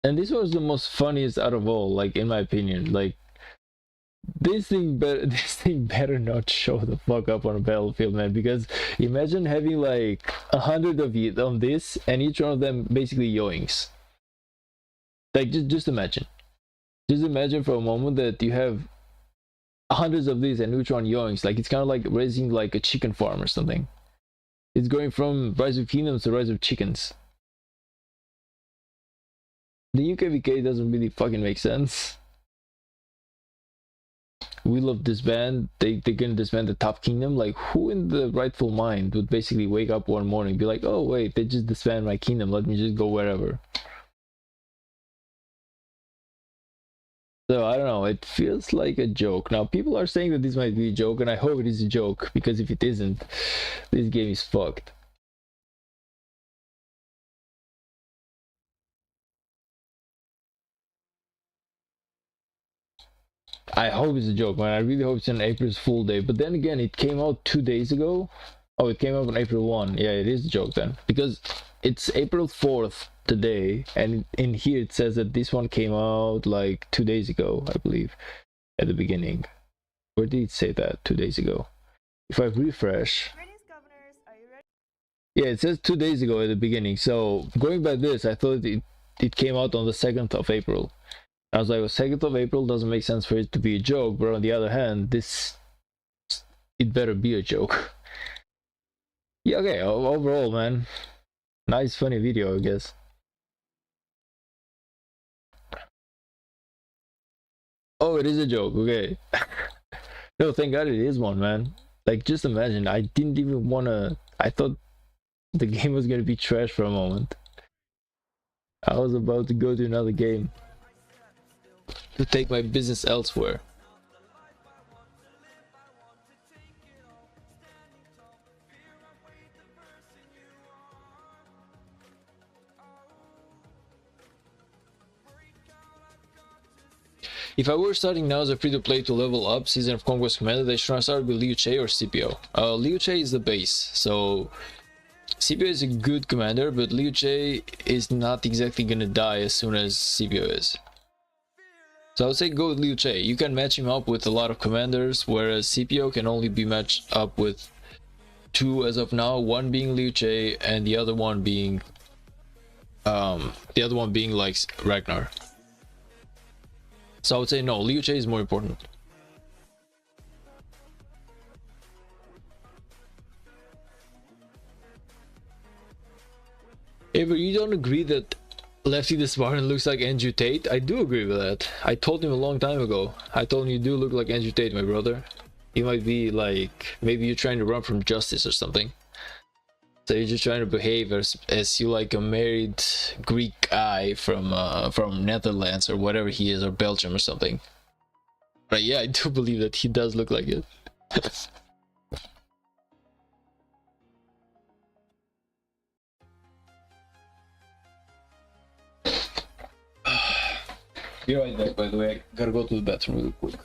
And this was the most funniest out of all, like, in my opinion. Like, this thing better not show the fuck up on a battlefield, man, because imagine having like 100 of you on this and each one of them basically yoinks. Like, just imagine for a moment that you have hundreds of these and each one yoinks. Like, it's kind of like raising like a chicken farm or something. It's going from Rise of Kingdoms to Rise of Chickens. The UKVK doesn't really fucking make sense. We love disband. They're gonna disband the top kingdom. Like, who in the rightful mind would basically wake up one morning and be like, oh wait, they just disband my kingdom, let me just go wherever. So I don't know, it feels like a joke. Now people are saying that this might be a joke, and I hope it is a joke, because if it isn't, this game is fucked. I hope it's a joke, man. I really hope it's an April's Fool Day. But then again, it came out 2 days ago. Oh, it came out on April 1. Yeah, it is a joke then. Because it's April 4th today. And in here it says that this one came out like 2 days ago, I believe. At the beginning. Where did it say that? 2 days ago. If I refresh. Greetings, governors. Are you ready? Yeah, it says 2 days ago at the beginning. So going by this, I thought it came out on the 2nd of April. I was like, well, 2nd of April doesn't make sense for it to be a joke, but on the other hand, it better be a joke. Yeah, okay, overall, man, nice funny video, I guess. Oh, it is a joke, okay. No, thank God it is one, man. Like, just imagine, I didn't even wanna, I thought The game was gonna be trash for a moment. I was about to go to another game to take my business elsewhere. If I were starting now as a free-to-play to level up Season of Conquest Commander, I should start with Liu Che or CPO. Liu Che is the base, so CPO is a good commander, but Liu Che is not exactly gonna die as soon as CPO is. So I would say go with Liu Che. You can match him up with a lot of commanders, whereas CPO can only be matched up with two as of now, one being Liu Che and the other one being like Ragnar. So I would say no, Liu Che is more important. Avery, you don't agree that Lefty the Spartan looks like Andrew Tate? I do agree with that. I told him a long time ago. I told him you do look like Andrew Tate, my brother. You might be like, maybe you're trying to run from justice or something. So you're just trying to behave as you like a married Greek guy from Netherlands or whatever he is, or Belgium or something. But yeah, I do believe that he does look like it. Be right back, by the way. I gotta go to the bathroom really quick.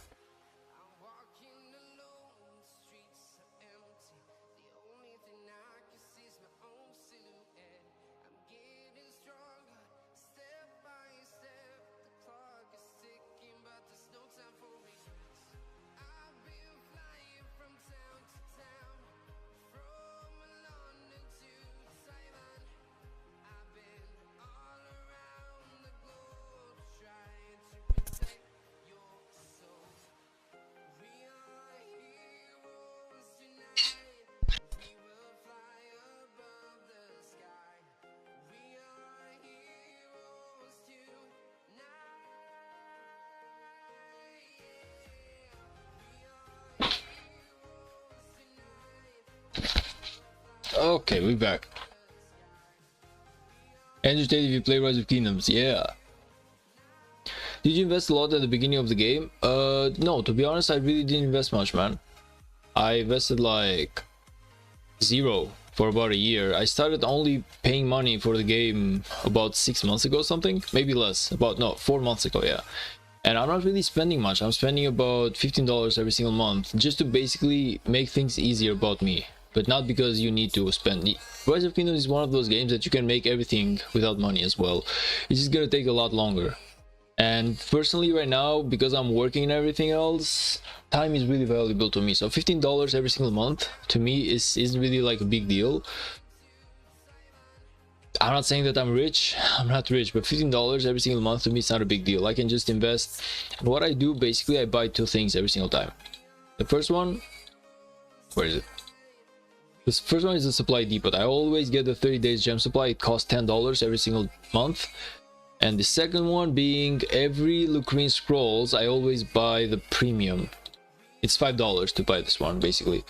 Okay, we're back. Andrew Tate, if you play Rise of Kingdoms, yeah. Did you invest a lot at the beginning of the game? No, to be honest, I really didn't invest much, man. I invested like zero for about a year. I started only paying money for the game about 6 months ago, something, maybe less. 4 months ago, yeah. And I'm not really spending much. I'm spending about $15 every single month just to basically make things easier about me. But not because you need to spend. Rise of Kingdoms is one of those games that you can make everything without money as well. It's just gonna take a lot longer. And personally right now, because I'm working and everything else, time is really valuable to me. So $15 every single month to me isn't really like a big deal. I'm not saying that I'm rich. I'm not rich, but $15 every single month to me is not a big deal. I can just invest. And what I do, basically, I buy two things every single time. The first one, where is it? The first one is the supply depot. I always get the 30 days gem supply. It costs $10 every single month. And the second one being every Lucrine Scrolls, I always buy the premium. It's $5 to buy this one, basically.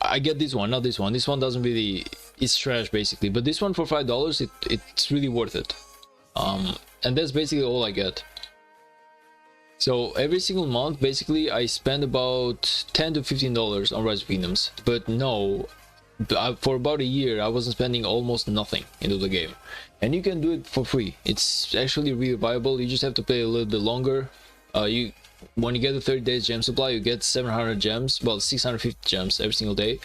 I get this one, not this one. This one doesn't really, it's trash basically. But this one for $5, it's really worth it. And that's basically all I get. So every single month, basically, I spend about $10 to $15 on Rise of Kingdoms. But no, for about a year, I wasn't spending almost nothing into the game. And you can do it for free. It's actually really viable. You just have to pay a little bit longer. When you get the 30 days gem supply, you get 700 gems, well, 650 gems every single day.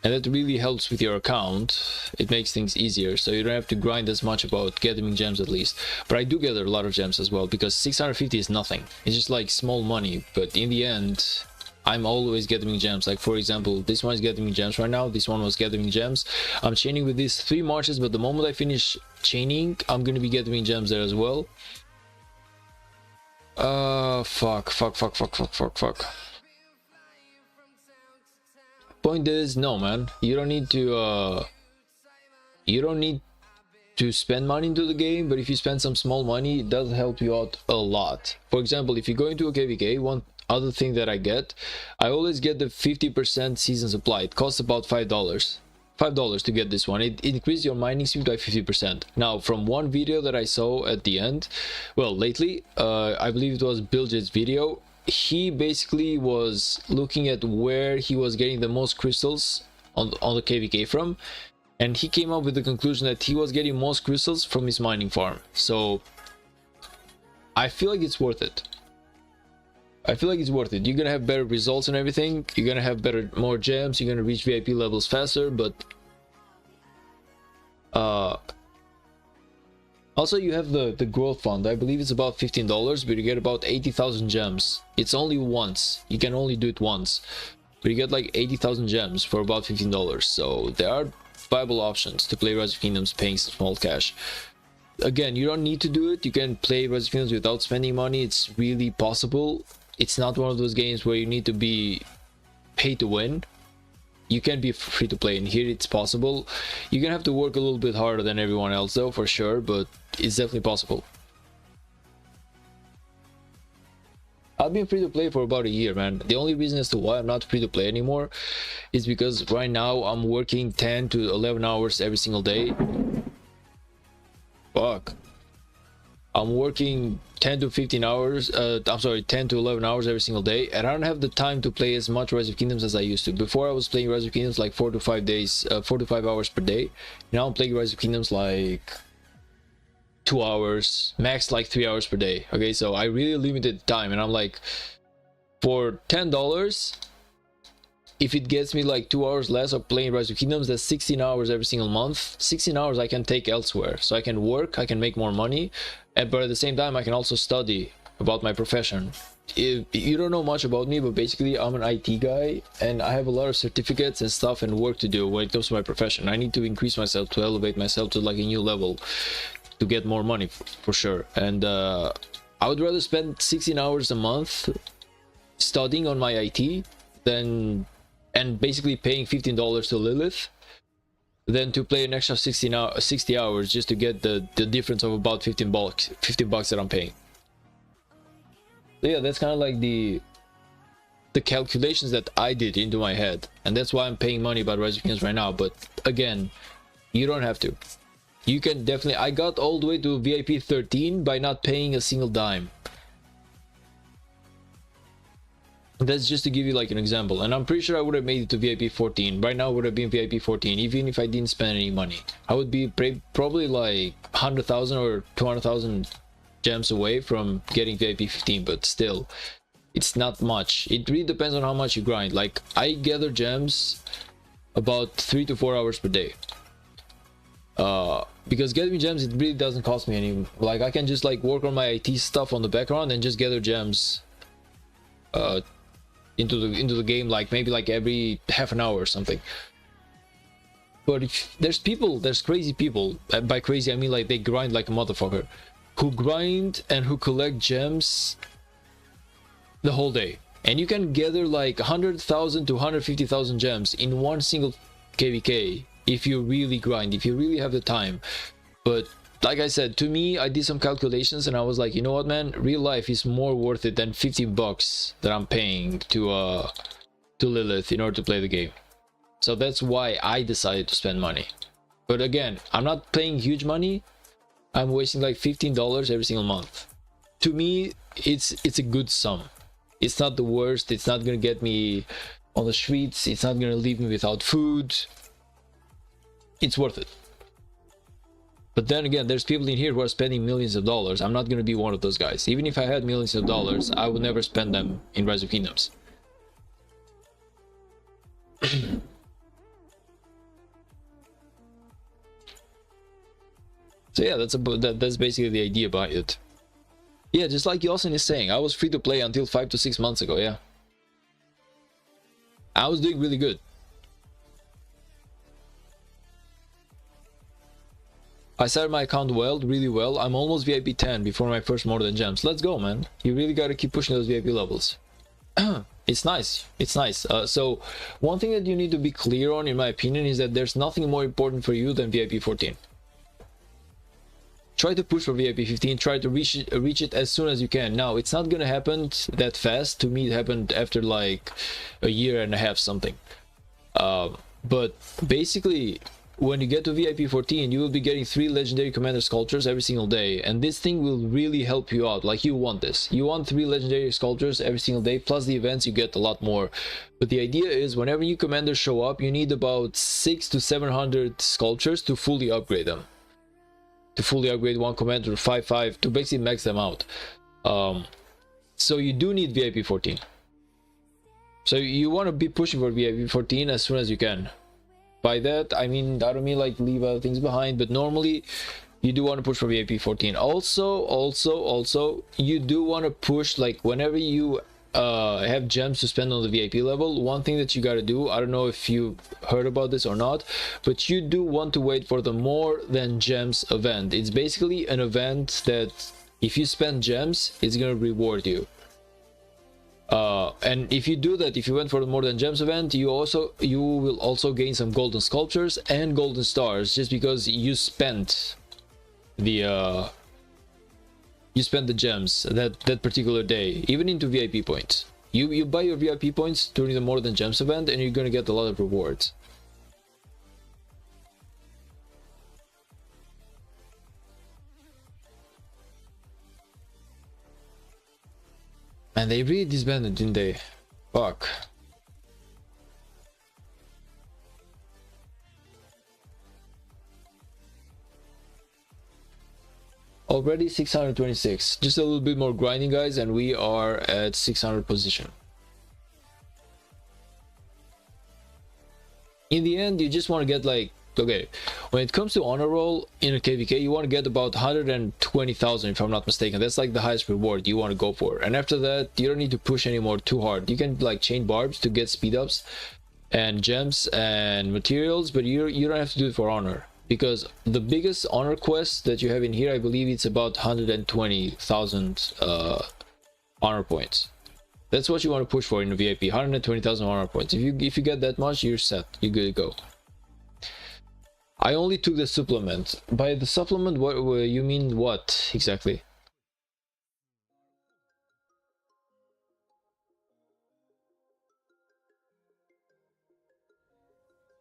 And that really helps with your account. It makes things easier, so you don't have to grind as much about getting gems at least. But I do get a lot of gems as well, because 650 is nothing. It's just like small money, but in the end, I'm always getting gems. Like for example, this one is getting gems right now, this one was getting gems. I'm chaining with these 3 marches, but the moment I finish chaining, I'm gonna be getting gems there as well. Fuck. Point is, no man, you don't need to spend money into the game, but if you spend some small money, it does help you out a lot. For example, if you go into a KVK, one other thing that I always get the 50% season supply. It costs about $5. $5 to get this one. It increased your mining speed by 50%. Now, from one video that I saw at the end, well, lately, I believe it was Bilget's video, he basically was looking at where he was getting the most crystals on the KVK from, and he came up with the conclusion that he was getting most crystals from his mining farm. So I feel like it's worth it. I feel like it's worth it. You're gonna have better results and everything. You're gonna have more gems. You're gonna reach VIP levels faster. But also you have the growth fund. I believe it's about $15, but you get about 80,000 gems. It's only once. You can only do it once, but you get like 80,000 gems for about $15. So there are viable options to play Rise of Kingdoms paying some small cash. Again, you don't need to do it. You can play Rise of Kingdoms without spending money. It's really possible. It's not one of those games where you need to be pay to win. You can be free to play, and here it's possible. You're gonna have to work a little bit harder than everyone else though, for sure, but it's definitely possible. I've been free to play for about a year, man. The only reason as to why I'm not free to play anymore is because right now I'm working 10 to 11 hours every single day. Fuck. I'm working 10 to 15 hours, 10 to 11 hours every single day, and I don't have the time to play as much Rise of Kingdoms as I used to. Before I was playing Rise of Kingdoms like 4 to 5 hours per day. Now I'm playing Rise of Kingdoms like 2 hours, max like 3 hours per day. Okay, so I really limited time, and I'm like, for $10, if it gets me like 2 hours less of playing Rise of Kingdoms, that's 16 hours every single month. 16 hours I can take elsewhere, so I can work, I can make more money, but at the same time I can also study about my profession. If you don't know much about me, but basically I'm an IT guy, and I have a lot of certificates and stuff and work to do when it comes to my profession. I need to increase myself, to elevate myself to like a new level, to get more money for sure. And I would rather spend 16 hours a month studying on my IT than, and basically paying $15 to Lilith, than to play an extra 60 hours just to get the difference of about 15 bucks that I'm paying. So yeah, that's kind of like the calculations that I did into my head, and that's why I'm paying money about Rise of Kingdoms right now. But again, you don't have to. You can definitely, I got all the way to VIP 13 by not paying a single dime. That's just to give you like an example, and I'm pretty sure I would have made it to VIP 14. Right now I would have been VIP 14 even if I didn't spend any money. I would be probably like 100,000 or 200,000 gems away from getting VIP 15, but still, it's not much. It really depends on how much you grind. Like, I gather gems about 3 to 4 hours per day. Because getting gems, it really doesn't cost me any. Like, I can just like work on my IT stuff on the background and just gather gems into the game, like maybe like every half an hour or something. But if there's crazy people, by crazy I mean like they grind like a motherfucker, who grind and who collect gems the whole day, and you can gather like 100,000 to 150,000 gems in one single KVK if you really grind, if you really have the time. But like I said, to me, I did some calculations and I was like, you know what, man, real life is more worth it than 50 bucks that I'm paying to Lilith in order to play the game. So that's why I decided to spend money. But again, I'm not paying huge money. I'm wasting like $15 every single month. To me, it's a good sum. It's not the worst. It's not gonna get me on the streets. It's not gonna leave me without food. It's worth it. But then again, there's people in here who are spending millions of dollars. I'm not going to be one of those guys. Even if I had millions of dollars, I would never spend them in Rise of Kingdoms. So yeah, that's basically the idea behind it. Yeah, just like Yosin is saying, I was free to play until 5 to 6 months ago, yeah. I was doing really good. I started my account really well. I'm almost VIP 10 before my first more than gems. Let's go, man. You really gotta keep pushing those VIP levels. It's nice. It's nice. So one thing that you need to be clear on, in my opinion, is that there's nothing more important for you than VIP 14. Try to push for VIP 15. Try to reach it as soon as you can. Now, it's not gonna happen that fast. To me, it happened after like a year and a half, something. But basically, when you get to VIP 14, you will be getting 3 legendary commander sculptures every single day, and this thing will really help you out. Like, you want this. You want 3 legendary sculptures every single day, plus the events you get a lot more. But the idea is, whenever new commanders show up, you need about 600 to 700 sculptures to fully upgrade them. To fully upgrade one commander to 5/5 to basically max them out. So you do need VIP 14. So you want to be pushing for VIP 14 as soon as you can. By that, I mean, I don't mean like leave other things behind, but normally you do want to push for VIP 14. Also, you do want to push, like, whenever you have gems to spend on the VIP level, one thing that you got to do, I don't know if you heard about this or not, but you do want to wait for the more than gems event. It's basically an event that if you spend gems, it's going to reward you. And if you do that, if you went for the more than gems event, you will also gain some golden sculptures and golden stars, just because you spent the gems that particular day, even into VIP points. You buy your VIP points during the more than gems event, and you're gonna get a lot of rewards. And they really disbanded, didn't they? Fuck. Already 626. Just a little bit more grinding, guys, and we are at 600 position. In the end, you just want to get, like, okay, when it comes to honor roll in a KVK, you want to get about 120,000 if I'm not mistaken. That's like the highest reward you want to go for, and after that you don't need to push anymore too hard. You can like chain barbs to get speed ups and gems and materials, but you don't have to do it for honor, because the biggest honor quest that you have in here, I believe it's about 120,000 honor points. That's what you want to push for in the VIP, 120,000 honor points. If you get that much, you're set, you're good to go. I only took the supplement. By the supplement, what you mean? What exactly?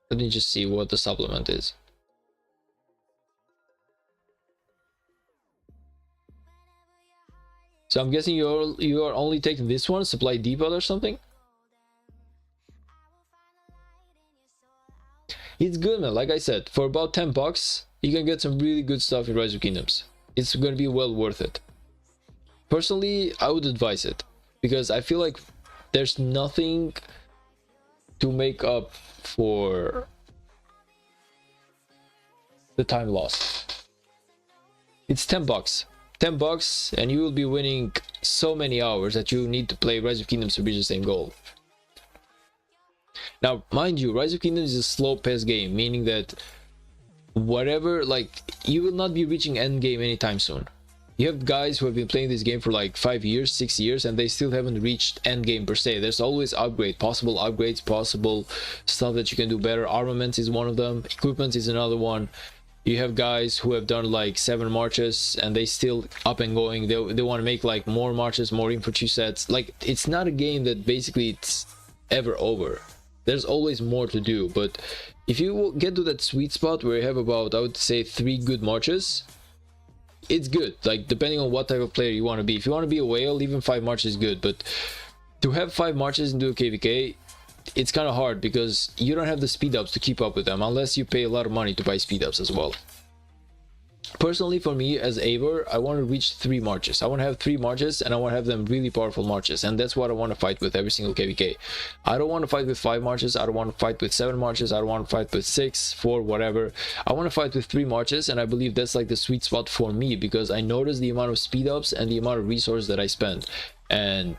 Let me just see what the supplement is. So I'm guessing you are only taking this one, supply depot or something. It's good, man. Like I said, for about 10 bucks, you can get some really good stuff in Rise of Kingdoms. It's gonna be well worth it. Personally, I would advise it, because I feel like there's nothing to make up for the time lost. It's 10 bucks. 10 bucks, and you will be winning so many hours that you need to play Rise of Kingdoms to reach the same goal. Now, mind you, Rise of Kingdoms is a slow pace game, meaning that whatever, like, you will not be reaching end game anytime soon. You have guys who have been playing this game for like 5 years, 6 years, and they still haven't reached end game per se. There's always possible upgrades, possible stuff that you can do better. Armaments is one of them, equipment is another one. You have guys who have done like 7 marches and they still up and going. They want to make like more marches, more infantry sets. Like, it's not a game that basically it's ever over. There's always more to do, but if you get to that sweet spot where you have about, I would say, 3 good marches, it's good. Like, depending on what type of player you want to be. If you want to be a whale, even 5 marches is good, but to have 5 marches into a KVK, it's kind of hard because you don't have the speed ups to keep up with them unless you pay a lot of money to buy speed ups as well. Personally, for me as Eivor, I want to reach 3 marches. I want to have 3 marches, and I want to have them really powerful marches, and that's what I want to fight with every single KVK. I don't want to fight with 5 marches, I don't want to fight with 7 marches, I don't want to fight with 6, 4, whatever. I want to fight with 3 marches, and I believe that's like the sweet spot for me, because I notice the amount of speed ups and the amount of resource that I spend, and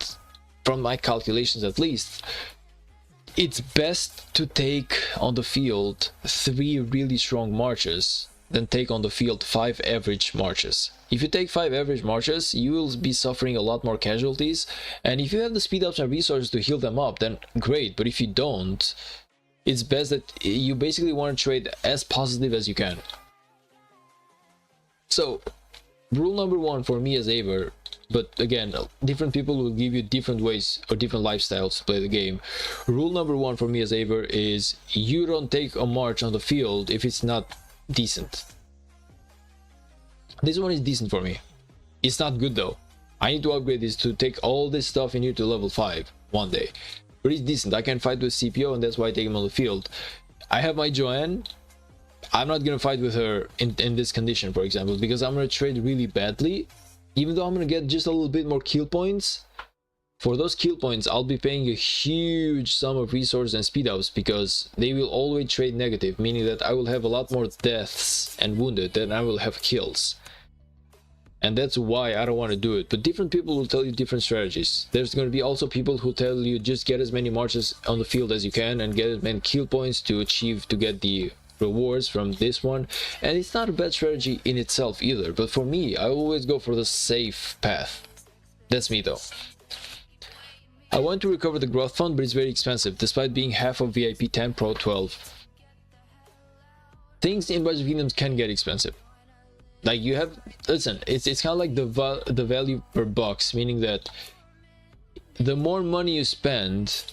from my calculations at least, it's best to take on the field 3 really strong marches than take on the field 5 average marches. If you take 5 average marches, you will be suffering a lot more casualties, and if you have the speed ups and resources to heal them up, then great. But if you don't, it's best that you basically want to trade as positive as you can. So Rule number one for me as Aver, but again, different people will give you different ways or different lifestyles to play the game. Rule number one for me as Aver is you don't take a march on the field if it's not decent. This one is decent for me. It's not good though. I need to upgrade this to take all this stuff in here to level 5 one day. But it's decent. I can fight with CPO, and that's why I take him on the field. I have my Joanne. I'm not gonna fight with her in this condition, for example, because I'm gonna trade really badly. Even though I'm gonna get just a little bit more kill points, for those kill points I'll be paying a huge sum of resources and speed ups, because they will always trade negative, meaning that I will have a lot more deaths and wounded than I will have kills. And that's why I don't want to do it. But different people will tell you different strategies. There's going to be also people who tell you just get as many marches on the field as you can and get as many kill points to get the rewards from this one. And it's not a bad strategy in itself either, but for me, I always go for the safe path. That's me though. I want to recover the growth fund, but it's very expensive despite being half of VIP 10 Pro 12. Things in Rise of Kingdoms can get expensive. Like you have, listen, it's kind of like the value per box, meaning that the more money you spend,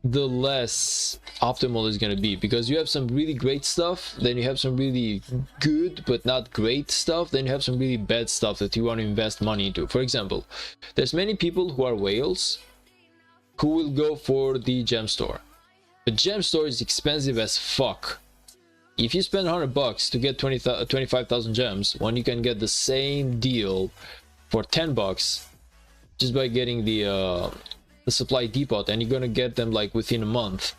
the less optimal it's going to be, because you have some really great stuff, then you have some really good but not great stuff, then you have some really bad stuff that you want to invest money into. For example, there's many people who are whales who will go for the gem store. The gem store is expensive as fuck. If you spend $100 to get 25,000 gems, when you can get the same deal for $10 just by getting the supply depot, and you're gonna get them like within a month.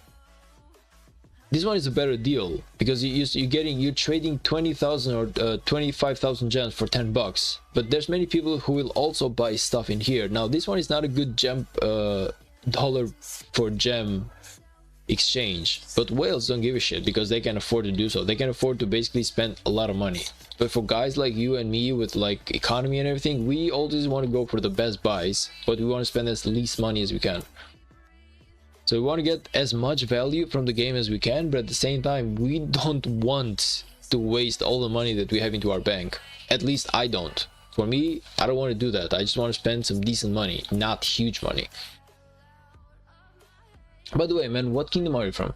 This one is a better deal because you're trading 20,000 or 25,000 gems for $10. But there's many people who will also buy stuff in here. Now this one is not a good gem dollar for gem exchange, but whales don't give a shit because they can afford to do so. They can afford to basically spend a lot of money. But for guys like you and me with like economy and everything, we always want to go for the best buys, but we want to spend as least money as we can. So we want to get as much value from the game as we can, but at the same time we don't want to waste all the money that we have into our bank. At least I don't. For me, I don't want to do that. I just want to spend some decent money, not huge money. By the way, man, what kingdom are you from?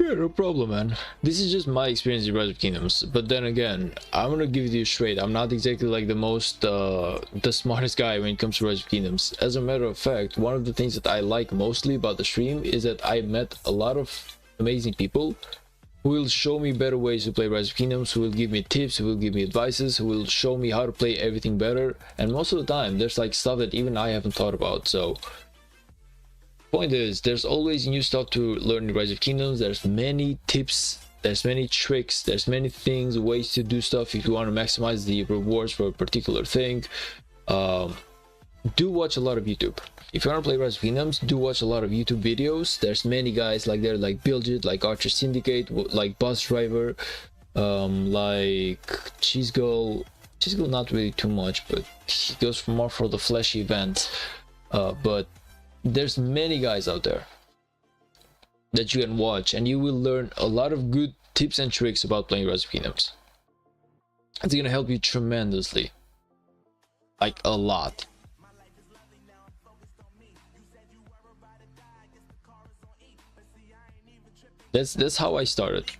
Yeah, no problem, man. This is just my experience in Rise of Kingdoms. But then again, I'm gonna give it to you straight. I'm not exactly like the smartest guy when it comes to Rise of Kingdoms. As a matter of fact, one of the things that I like mostly about the stream is that I met a lot of amazing people who will show me better ways to play Rise of Kingdoms, who will give me tips, who will give me advices, who will show me how to play everything better. And most of the time, there's like stuff that even I haven't thought about. So point is, there's always new stuff to learn in Rise of Kingdoms. There's many tips, there's many tricks, there's many things, ways to do stuff if you want to maximize the rewards for a particular thing. Do watch a lot of YouTube. If you want to play Rise of Kingdoms, do watch a lot of YouTube videos. There's many guys like there, like Buildit, like Archer Syndicate, like Bus Driver, like Cheesegull not really too much, but he goes more for the flashy events. But there's many guys out there that you can watch, and you will learn a lot of good tips and tricks about playing Rise of Kingdoms. It's gonna help you tremendously, like a lot. That's how I started.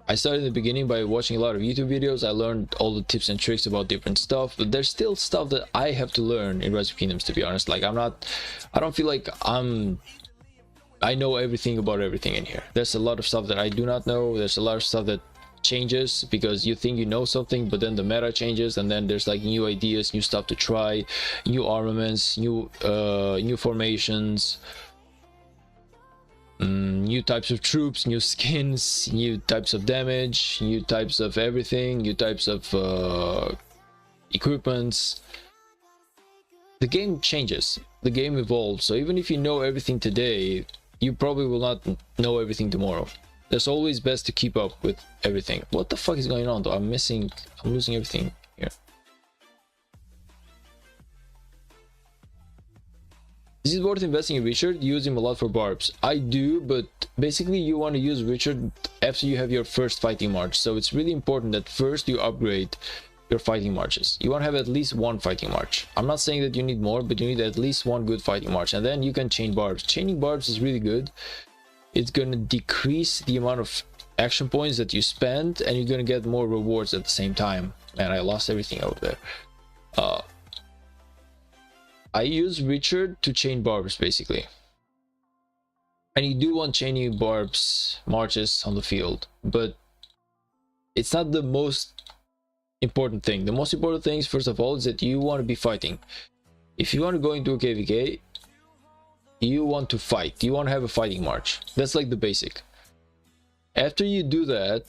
I started in the beginning by watching a lot of YouTube videos. I learned all the tips and tricks about different stuff, but there's still stuff that I have to learn in Rise of Kingdoms, to be honest. Like I don't feel like I know everything about everything in here. There's a lot of stuff that I do not know. There's a lot of stuff that changes because you think you know something, but then the meta changes, and then there's like new ideas, new stuff to try, new armaments, new formations, new types of troops, new skins, new types of damage, new types of everything, new types of equipments. The game changes, the game evolves, so even if you know everything today, you probably will not know everything tomorrow. It's always best to keep up with everything. What the fuck is going on though? I'm losing everything here. Is it worth investing in Richard? Use him a lot for barbs. I do, but basically you want to use Richard after you have your first fighting march. So it's really important that first you upgrade your fighting marches. You want to have at least one fighting march. I'm not saying that you need more, but you need at least one good fighting march, and then you can chain barbs. Chaining barbs is really good. It's going to decrease the amount of action points that you spend, and you're going to get more rewards at the same time. Man, I lost everything out there. I use Richard to chain barbs basically, and you do want chaining barbs marches on the field, but it's not the most important thing. The most important things, first of all, is that you want to be fighting. If you want to go into a KVK, you want to fight, you want to have a fighting march. That's like the basic. After you do that,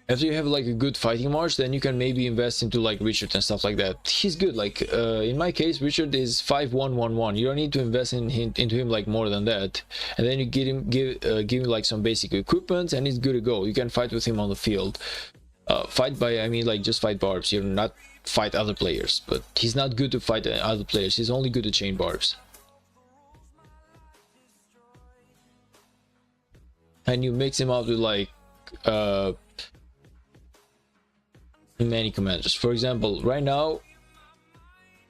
after you have like a good fighting march, then you can maybe invest into like Richard and stuff like that. He's good. Like in my case, Richard is 5111. You don't need to invest into him like more than that, and then you give him like some basic equipment, and he's good to go. You can fight with him on the field. Fight by, I mean, like just fight barbs. You're not fight other players, but he's not good to fight other players. He's only good to chain barbs. And you mix him up with like many commanders. For example, right now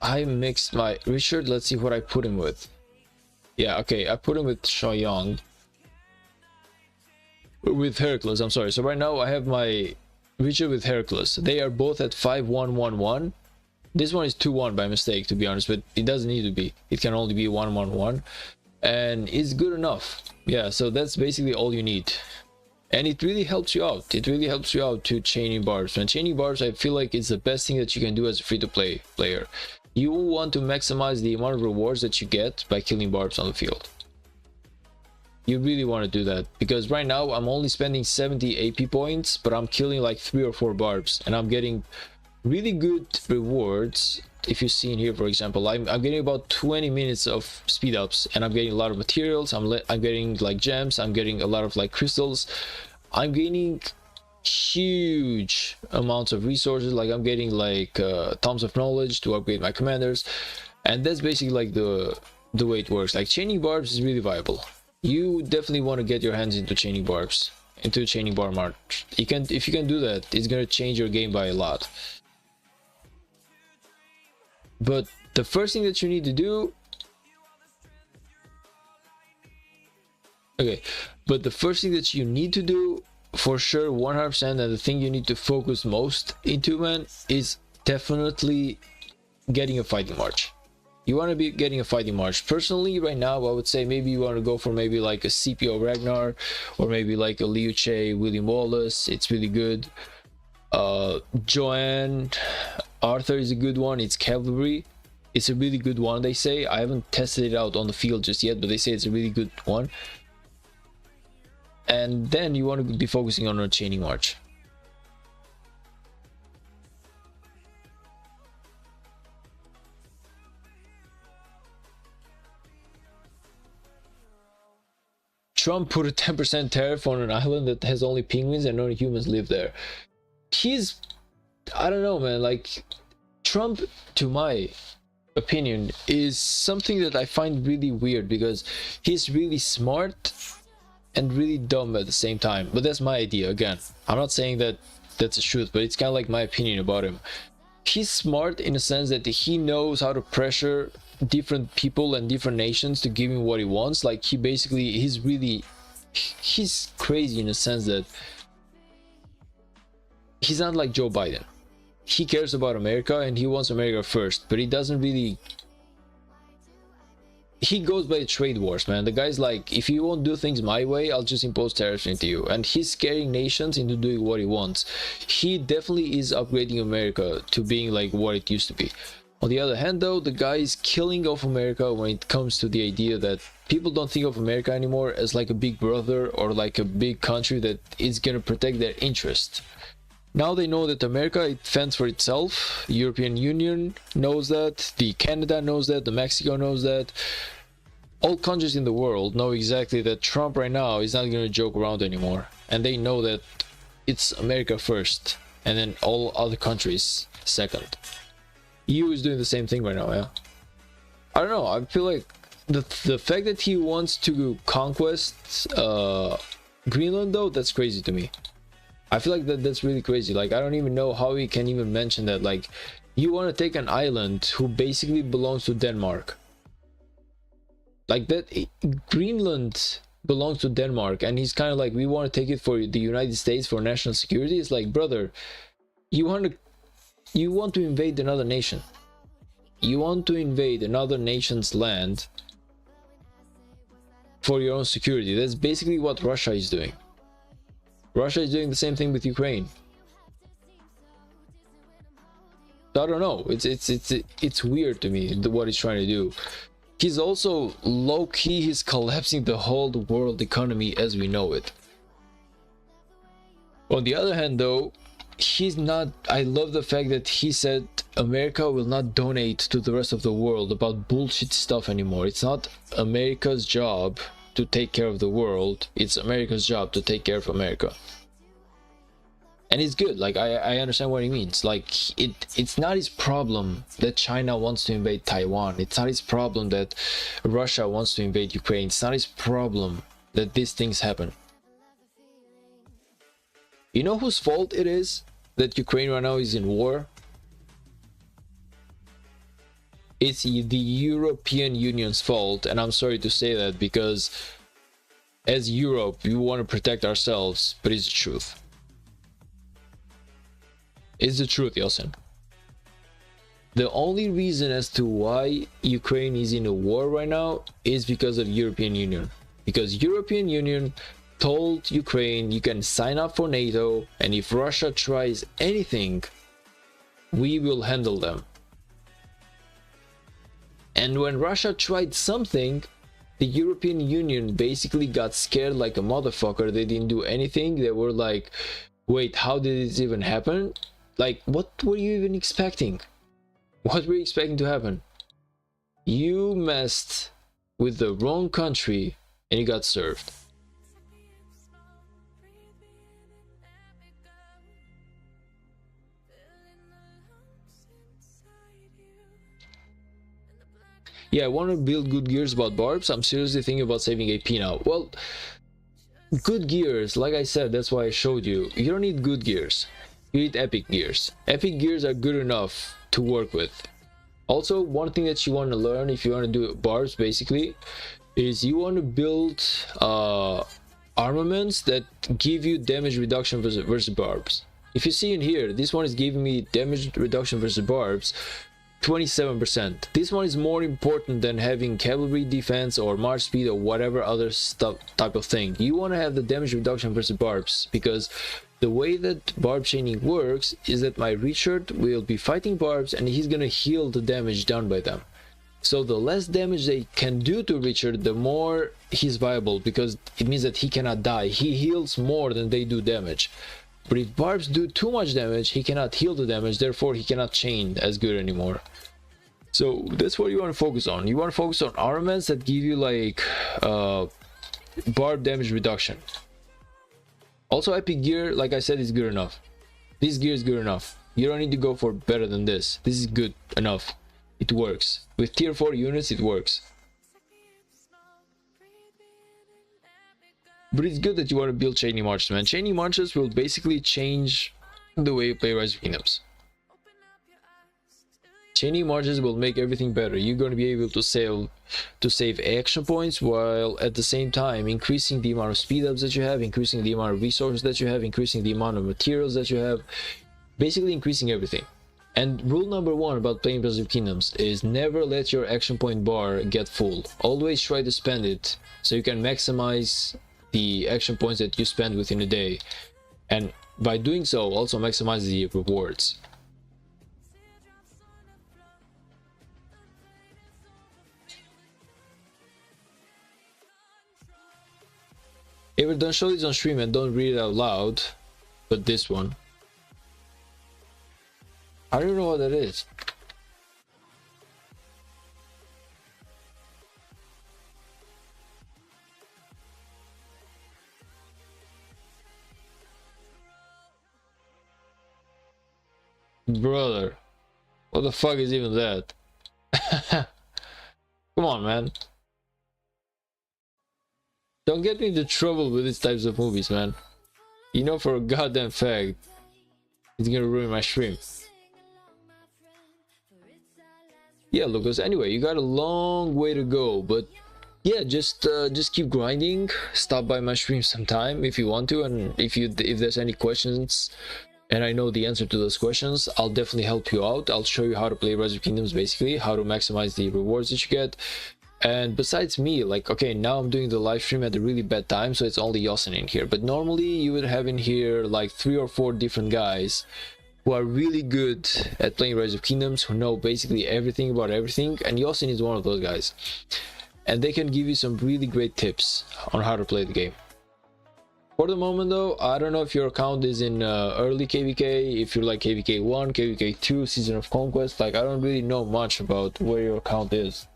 I mixed my Richard. Let's see what I put him with. Yeah, okay, I put him with Shaoyang, with Hercules, I'm sorry. So right now I have my Richard with Hercules. They are both at 5111. This one is 2-1 by mistake, to be honest, but it doesn't need to be. It can only be 1-1-1, and it's good enough. Yeah, so that's basically all you need. And it really helps you out. It really helps you out to chaining barbs. When chaining barbs, I feel like it's the best thing that you can do as a free-to-play player. You want to maximize the amount of rewards that you get by killing barbs on the field. You really want to do that, because right now I'm only spending 70 AP points, but I'm killing like 3 or 4 barbs, and I'm getting really good rewards. If you see in here, for example, I'm getting about 20 minutes of speed ups, and I'm getting a lot of materials. I'm getting like gems, I'm getting a lot of like crystals, I'm gaining huge amounts of resources. Like I'm getting like tomes of knowledge to upgrade my commanders, and that's basically like the way it works. Like chaining barbs is really viable. You definitely want to get your hands into chaining barbs, into chaining bar march. If you can do that, it's gonna change your game by a lot. But the first thing that you need to do Okay, but the first thing that you need to do for sure, 100%, and the thing you need to focus most into, man, is definitely getting a fighting march. You want to be getting a fighting march. Personally, right now, I would say maybe you want to go for maybe like a CPO Ragnar, or maybe like a Liu Che, William Wallace. It's really good. Joanne Arthur is a good one. It's cavalry. It's a really good one, they say. I haven't tested it out on the field just yet, but they say it's a really good one. And then you want to be focusing on a chaining march. Trump put a 10% tariff on an island that has only penguins and no humans live there. He's, I don't know, man, like, Trump, to my opinion, is something that I find really weird, because he's really smart and really dumb at the same time. But that's my idea. Again, I'm not saying that that's the truth, but it's kind of like my opinion about him. He's smart in a sense that he knows how to pressure different people and different nations to give him what he wants. Like, he's crazy in a sense that he's not like Joe Biden. He cares about America and he wants America first, but he doesn't really, he goes by trade wars, man. The guy's like, if you won't do things my way, I'll just impose tariffs into you. And he's scaring nations into doing what he wants. He definitely is upgrading America to being like what it used to be. On the other hand, though, the guy is killing off America when it comes to the idea that people don't think of America anymore as like a big brother or like a big country that is gonna protect their interest. Now they know that America, it fends for itself. The European Union knows that, the Canada knows that, the Mexico knows that. All countries in the world know exactly that Trump right now is not gonna joke around anymore. And they know that it's America first, and then all other countries second. EU is doing the same thing right now, yeah. I don't know, I feel like the fact that he wants to conquest Greenland, though, that's crazy to me. I feel like that's really crazy. Like, I don't even know how he can even mention that. Like, you want to take an island who basically belongs to Denmark. Like, that Greenland belongs to Denmark, and he's kind of like, we want to take it for the United States for national security. It's like, brother, you want to invade another nation. You want to invade another nation's land for your own security. That's basically what Russia is doing. Russia is doing the same thing with Ukraine. I don't know. It's weird to me what he's trying to do. He's also low-key, he's collapsing the whole world economy as we know it. On the other hand, though, he's not, I love the fact that he said America will not donate to the rest of the world about bullshit stuff anymore. It's not America's job to take care of the world, it's America's job to take care of America. And it's good. Like, I understand what he means. Like, it's not his problem that China wants to invade Taiwan. It's not his problem that Russia wants to invade Ukraine. It's not his problem that these things happen. You know whose fault it is that Ukraine right now is in war? It's the European Union's fault, and I'm sorry to say that, because as Europe, we want to protect ourselves, but it's the truth. It's the truth, Yosin. The only reason as to why Ukraine is in a war right now is because of European Union. Because European Union told Ukraine, you can sign up for NATO, and if Russia tries anything, we will handle them. And when Russia tried something, the European Union basically got scared like a motherfucker. They didn't do anything. They were like, wait, how did this even happen? Like, what were you even expecting? What were you expecting to happen? You messed with the wrong country and you got served. Yeah, I want to build good gears about Barbs. I'm seriously thinking about saving AP now. Well, good gears, like I said, that's why I showed you. You don't need good gears. You need epic gears. Epic gears are good enough to work with. Also, one thing that you want to learn if you want to do Barbs, basically, is you want to build armaments that give you damage reduction versus barbs. If you see in here, this one is giving me damage reduction versus barbs 27%. This one is more important than having cavalry defense or march speed or whatever other stuff type of thing. You want to have the damage reduction versus barbs, because the way that barb chaining works is that my Richard will be fighting barbs and he's gonna heal the damage done by them. So the less damage they can do to Richard, the more he's viable, because it means that he cannot die. He heals more than they do damage. But if barbs do too much damage, he cannot heal the damage, therefore he cannot chain as good anymore. So that's what you want to focus on. You want to focus on armaments that give you like barb damage reduction. Also, epic gear, like I said, is good enough. This gear is good enough. You don't need to go for better than this. This is good enough. It works. With tier 4 units, it works. But it's good that you want to build chaining marches, man. Chaining marches will basically change the way you play Rise of Kingdoms. Chaining marches will make everything better. You're going to be able to save action points, while at the same time increasing the amount of speed ups that you have, increasing the amount of resources that you have, increasing the amount of materials that you have, basically increasing everything. And rule number 1 about playing Rise of Kingdoms is never let your action point bar get full. Always try to spend it so you can maximize the action points that you spend within a day, and by doing so also maximize the rewards. Ever don't show this on stream and don't read it out loud, but this one, I don't know what that is. Brother, what the fuck is even that? Come on, man. Don't get me into trouble with these types of movies, man. You know for a goddamn fact it's gonna ruin my stream. Yeah, Lucas, anyway, you got a long way to go, but yeah, just keep grinding. Stop by my stream sometime if you want to, and if there's any questions and I know the answer to those questions, I'll definitely help you out. I'll show you how to play Rise of Kingdoms, basically how to maximize the rewards that you get. And besides me, like, okay, now I'm doing the live stream at a really bad time, so it's only Yosin in here, but normally you would have in here like 3 or 4 different guys who are really good at playing Rise of Kingdoms, who know basically everything about everything, and Yosin is one of those guys, and they can give you some really great tips on how to play the game. For the moment though, I don't know if your account is in early KVK, if you're like KVK 1, KVK 2, Season of Conquest. Like, I don't really know much about where your account is.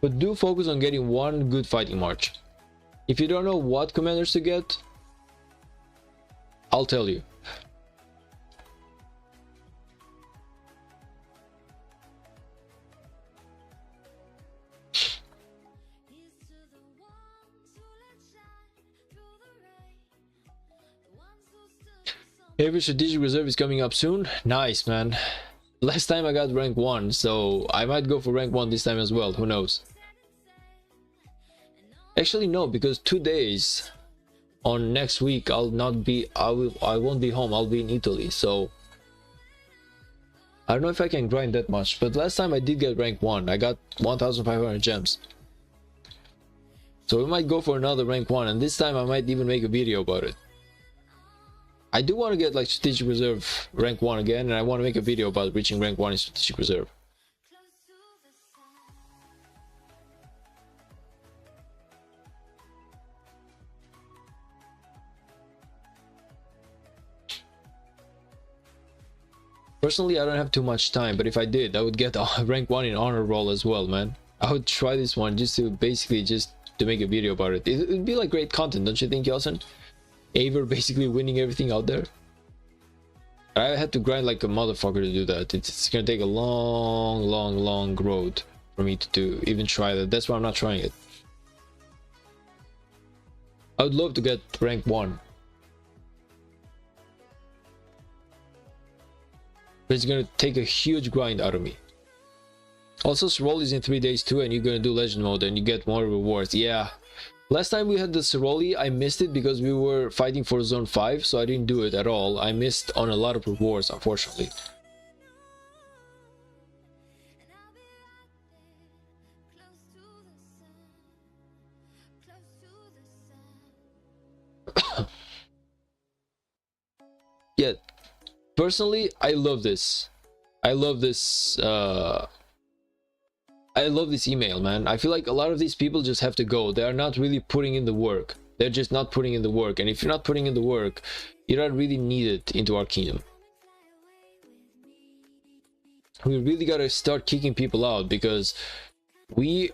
But do focus on getting one good fighting march. If you don't know what commanders to get, I'll tell you. Every strategic reserve is coming up soon. Nice, man. Last time I got rank 1, so I might go for rank 1 this time as well. Who knows? Actually, no, because 2 days on next week I won't be home. I'll be in Italy, so I don't know if I can grind that much. But last time I did get rank 1. I got 1,500 gems. So we might go for another rank 1, and this time I might even make a video about it. I do want to get like strategic reserve rank 1 again, and I want to make a video about reaching rank 1 in strategic reserve. Personally, I don't have too much time, but if I did, I would get rank 1 in honor roll as well, man. I would try this one just to basically to make a video about it. It would be like great content, don't you think, Yosin? Aver basically winning everything out there. I had to grind like a motherfucker to do that. It's gonna take a long road for me to even try that. That's why I'm not trying it. I would love to get rank 1, but it's gonna take a huge grind out of me. Also, Sirol is in 3 days too, and you're gonna do legend mode and you get more rewards. Yeah. Last time we had the Siroli, I missed it because we were fighting for zone 5, so I didn't do it at all. I missed on a lot of rewards, unfortunately. Yeah, personally, I love this. I love this email, man. I feel like a lot of these people just have to go. They are not really putting in the work. They're just not putting in the work. And if you're not putting in the work, you're not really needed into our kingdom. We really gotta start kicking people out, because we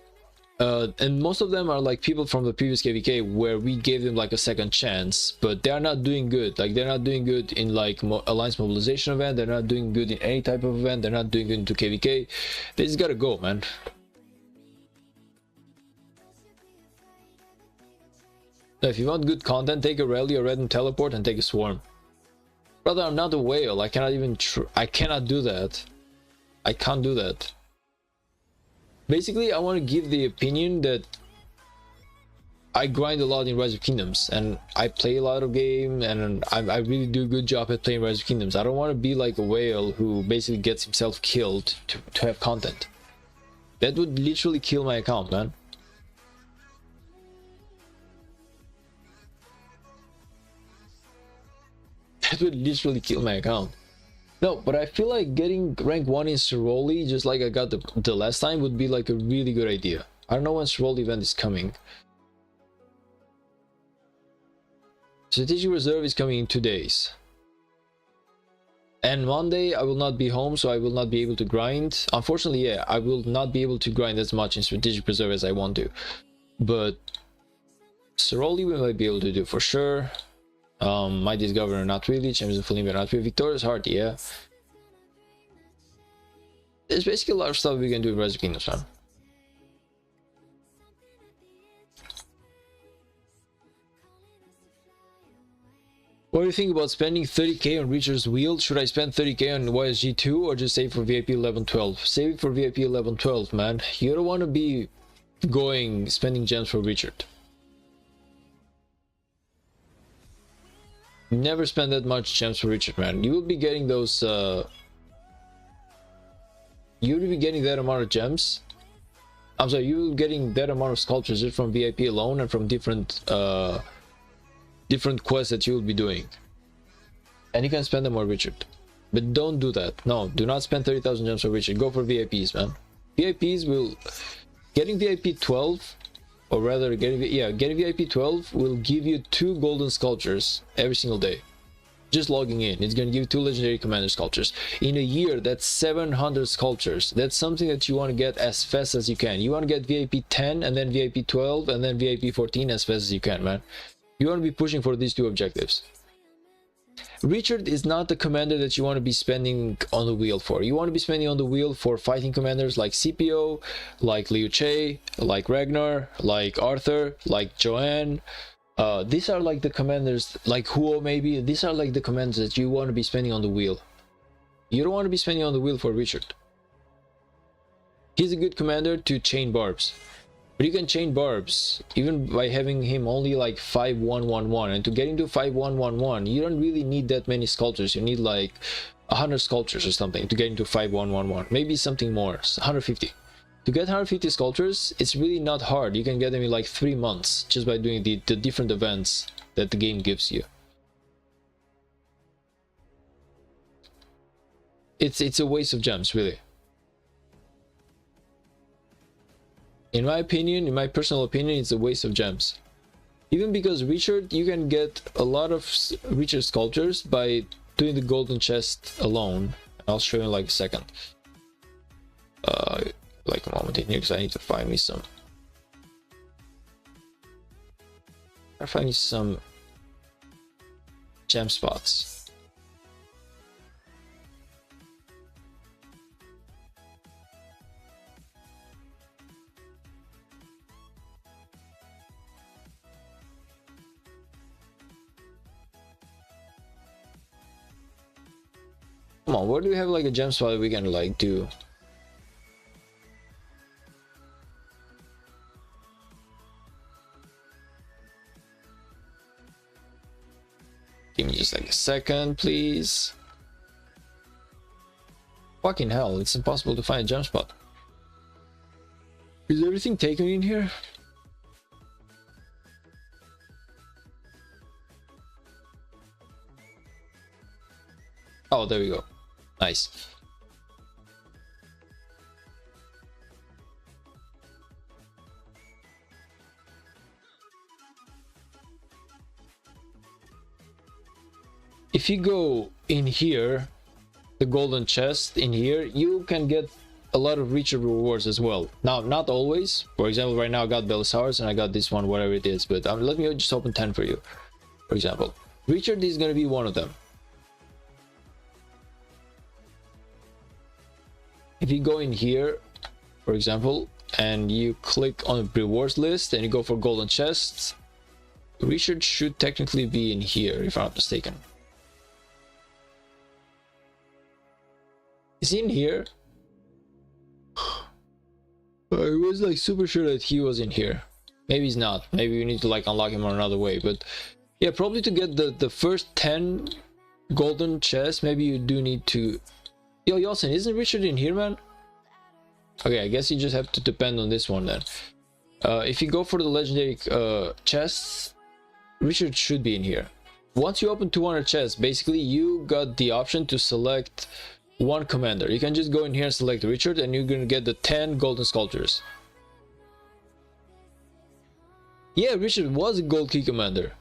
and most of them are like people from the previous KVK where we gave them like a second chance, but they are not doing good. Like, they're not doing good in like alliance mobilization event. They're not doing good in any type of event. They're not doing good into KVK. They just gotta go, man. If you want good content, take a rally, a red and teleport, and take a swarm. Brother, I'm not a whale. I cannot even I cannot do that. I can't do that. Basically, I want to give the opinion that I grind a lot in Rise of Kingdoms, and I play a lot of game, and I really do a good job at playing Rise of Kingdoms. I don't want to be like a whale who basically gets himself killed to have content. That would literally kill my account, man. That would literally kill my account. No, but I feel like getting rank 1 in Siroli, just like I got the last time, would be like a really good idea. I don't know when Siroli event is coming. Strategic Reserve is coming in 2 days. And Monday I will not be home, so I will not be able to grind. Unfortunately, yeah, I will not be able to grind as much in Strategic Reserve as I want to. But Siroli we might be able to do for sure. Mighty's Governor, not really. Champions of Flamingo, not really. Victorious Heart, yeah. There's basically a lot of stuff we can do in Rise of Kingdoms, man. What do you think about spending 30k on Reacher's Wheel? Should I spend 30k on YSG2 or just save for VIP 1112? Save it for VIP 1112, man. You don't want to be spending gems for Richard. Never spend that much gems for Richard, man. You will be getting those you will be getting that amount of gems. I'm sorry, you will be getting that amount of sculptures just from VIP alone and from different quests that you will be doing. And you can spend them on Richard. But don't do that. No, do not spend 30,000 gems for Richard. Go for VIPs, man. VIPs will... Getting VIP 12, or rather getting VIP 12 will give you 2 golden sculptures every single day. Just logging in, it's going to give you 2 legendary commander sculptures. In a year, that's 700 sculptures. That's something that you want to get as fast as you can. You want to get VIP 10 and then VIP 12 and then VIP 14 as fast as you can, man. You want to be pushing for these 2 objectives. Richard is not the commander that you want to be spending on the wheel for. You want to be spending on the wheel for fighting commanders like CPO, like Liu Che, like Ragnar, like Arthur, like Joanne. These are like the commanders, like Huo maybe. These are like the commanders that you want to be spending on the wheel. You don't want to be spending on the wheel for Richard. He's a good commander to chain Barbs. But you can chain Barbs even by having him only like 5-1-1-1, and to get into 5-1-1-1 you don't really need that many sculptures. You need like 100 sculptures or something to get into 5-1-1-1, maybe something more, 150. To get 150 sculptures, it's really not hard. You can get them in like 3 months just by doing the different events that the game gives you. It's a waste of gems, really. In my opinion, in my personal opinion, it's a waste of gems. Even because Richard, you can get a lot of Richard sculptures by doing the golden chest alone. I'll show you in like a second. Like a moment in here, because I need to find me some. I find some gem spots. Come on, where do we have like a gem spot that we can like do? second, please. Fucking hell, it's impossible to find a jump spot. Is everything taken in here? Oh, there we go. Nice. If you go in here, the golden chest in here, you can get a lot of richer rewards as well. Now, not always. For example, right now I got Belisarius and I got this one, whatever it is. But let me just open 10 for you. For example, Richard is going to be one of them. If you go in here, for example, and you click on the rewards list and you go for golden chests, Richard should technically be in here, if I'm not mistaken. Is he in here? I was like super sure that he was in here. Maybe he's not. Maybe we need to like unlock him on another way. But yeah, probably to get the first 10 golden chests, maybe you do need to... Yo, Yosin, isn't Richard in here, man? Okay, I guess you just have to depend on this one then. If you go for the legendary chests, Richard should be in here. Once you open 200 chests, basically you got the option to select one commander. You can just go in here and select Richard and you're gonna get the 10 golden sculptures. Yeah, Richard was a gold key commander.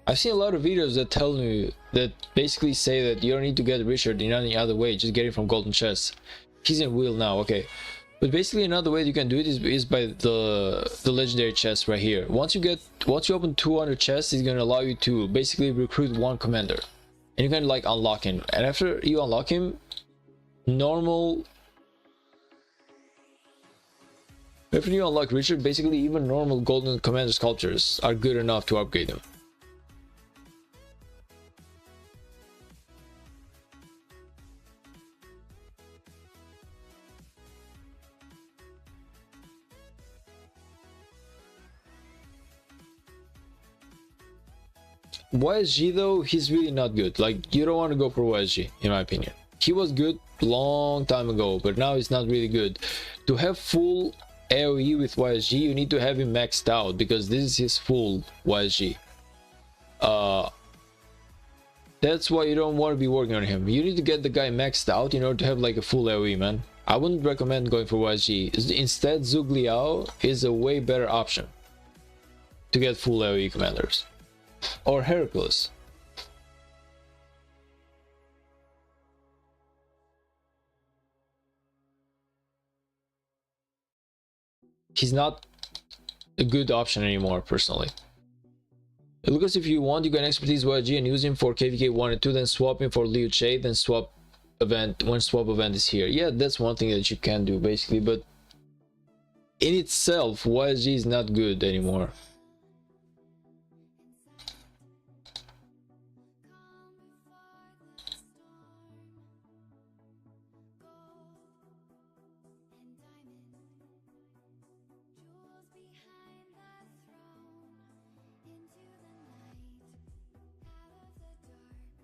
I've seen a lot of videos that tell me that basically say that you don't need to get Richard in any other way, just get it from golden chests. He's in wheel now, okay. But basically another way you can do it is by the legendary chest right here. Once you open 200 chests, it's gonna allow you to basically recruit one commander. And you can like unlock him. And after you unlock him, after you unlock Richard, basically even normal golden commander sculptures are good enough to upgrade him. YSG though, he's really not good. Like, you don't want to go for YSG, in my opinion. He was good long time ago, but now he's not really good. To have full AoE with YSG, you need to have him maxed out, because this is his full YSG. That's why you don't want to be working on him. You need to get the guy maxed out in order to have like a full AoE, man. I wouldn't recommend going for YSG. Instead, Zhuge Liao is a way better option to get full AoE commanders. Or Hercules. He's not a good option anymore, personally. Lucas, if you want, you can expertise YG and use him for KVK 1 and 2, then swap him for Liu Che, then swap event when swap event is here. Yeah, that's one thing that you can do, basically, but in itself, YG is not good anymore.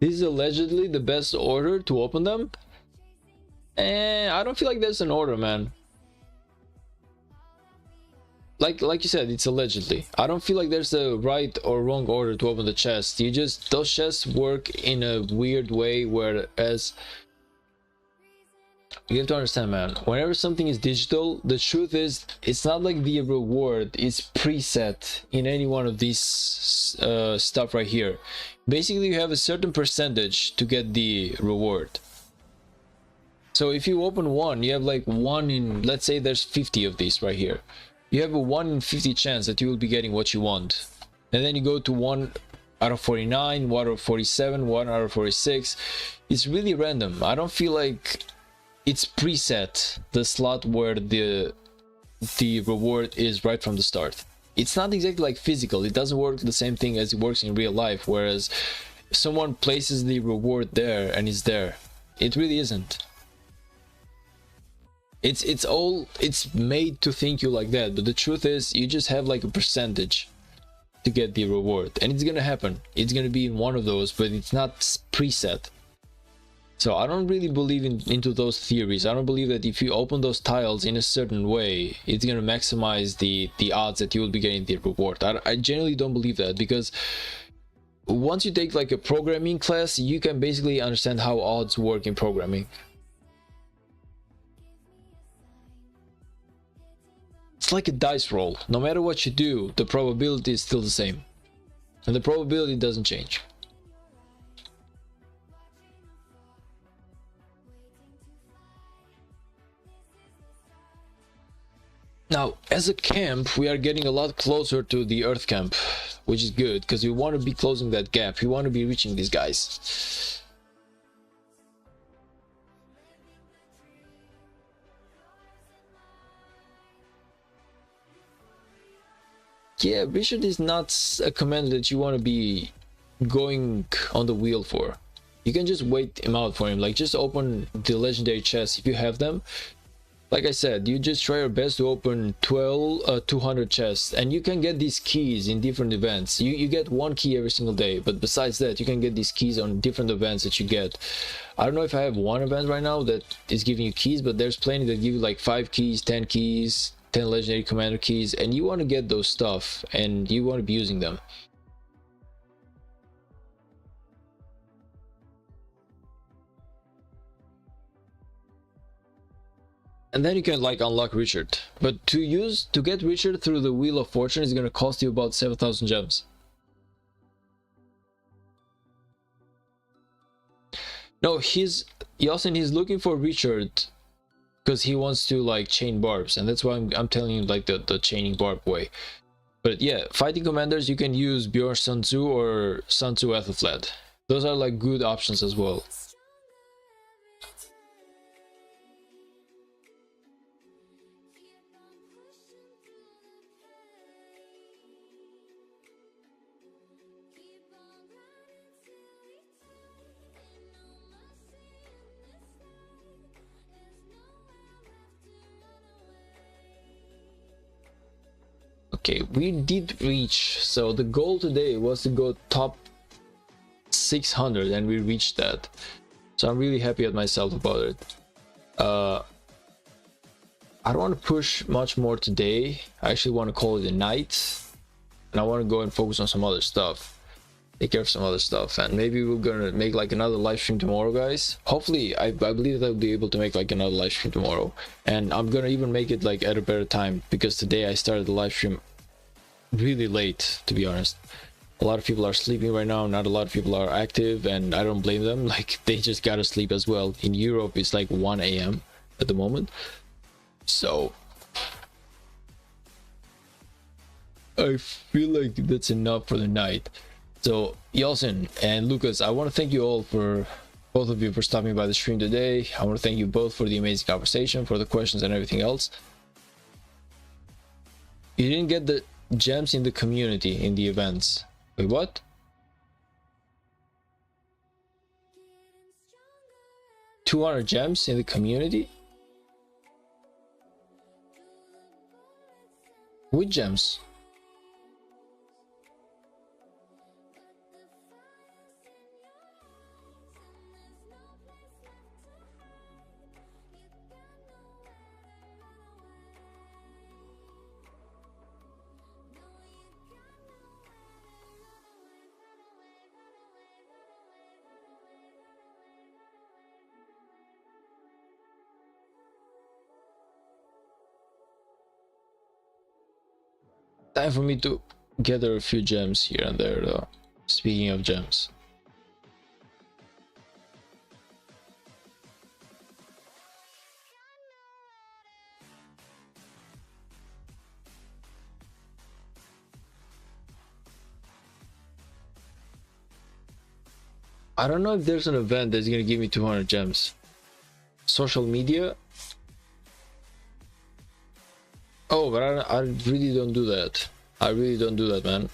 This is allegedly the best order to open them. And I don't feel like there's an order, man. Like you said, it's allegedly. I don't feel like there's a right or wrong order to open the chest. Those chests work in a weird way, whereas you have to understand, man, whenever something is digital, the truth is it's not like the reward is preset in any one of these stuff right here. Basically, you have a certain percentage to get the reward. So if you open one, you have like 1 in, let's say there's 50 of these right here. You have a 1 in 50 chance that you will be getting what you want. And then you go to 1 out of 49, 1 out of 47, 1 out of 46. It's really random. I don't feel like it's preset, the slot where the reward is right from the start. It's not exactly like physical. It doesn't work the same thing as it works in real life, whereas someone places the reward there and it's there. It really isn't. It's made to think you like that, but the truth is you just have like a percentage. to get the reward, and it's gonna happen. It's gonna be in one of those, but it's not preset. So I don't really believe into those theories. I don't believe that if you open those tiles in a certain way, it's gonna maximize the odds that you will be getting the reward. I genuinely don't believe that, because once you take like a programming class, you can basically understand how odds work in programming. It's like a dice roll. No matter what you do, the probability is still the same, and the probability doesn't change. Now, as a camp, we are getting a lot closer to the Earth camp, which is good, because we want to be closing that gap. We want to be reaching these guys. Yeah, Richard is not a commander that you want to be going on the wheel for. You can just wait him out for him. Like, just open the legendary chests if you have them. Like I said, you just try your best to open 200 chests, and you can get these keys in different events. You get one key every single day, but besides that, you can get these keys on different events that you get. I don't know if I have one event right now that is giving you keys, but there's plenty that give you like 5 keys, 10 keys, 10 legendary commander keys, and you want to get those stuff, and you want to be using them. And then you can like unlock Richard, but to get Richard through the Wheel of Fortune is going to cost you about 7,000 gems. No, Yasin, he's looking for Richard because he wants to like chain barbs, and that's why I'm telling you like the chaining barb way. But yeah, fighting commanders, you can use Bjorn Sun Tzu or Sun Tzu Ethelflaed. Those are like good options as well. Okay, we did reach, so the goal today was to go top 600, and we reached that. So I'm really happy at myself about it. I don't want to push much more today. I actually want to call it a night, and I want to go and focus on some other stuff. Take care of some other stuff, and maybe we're gonna make like another live stream tomorrow, guys. Hopefully, I believe that I'll be able to make like another live stream tomorrow, and I'm gonna even make it like at a better time, because today I started the live stream really late, to be honest. A lot of people are sleeping right now, not a lot of people are active, and I don't blame them. Like, they just gotta sleep as well. In Europe it's like 1 AM at the moment, so I feel like that's enough for the night. So Yeltsin and Lucas, I want to thank you all, for both of you, for stopping by the stream today. I want to thank you both for the amazing conversation, for the questions and everything else. You didn't get the gems in the community in the events. Wait, what? $200 gems in the community? Which gems? Time for me to gather a few gems here and there, though. Speaking of gems. I don't know if there's an event that's gonna give me 200 gems. Social media? Oh, but I really don't do that. I really don't do that, man.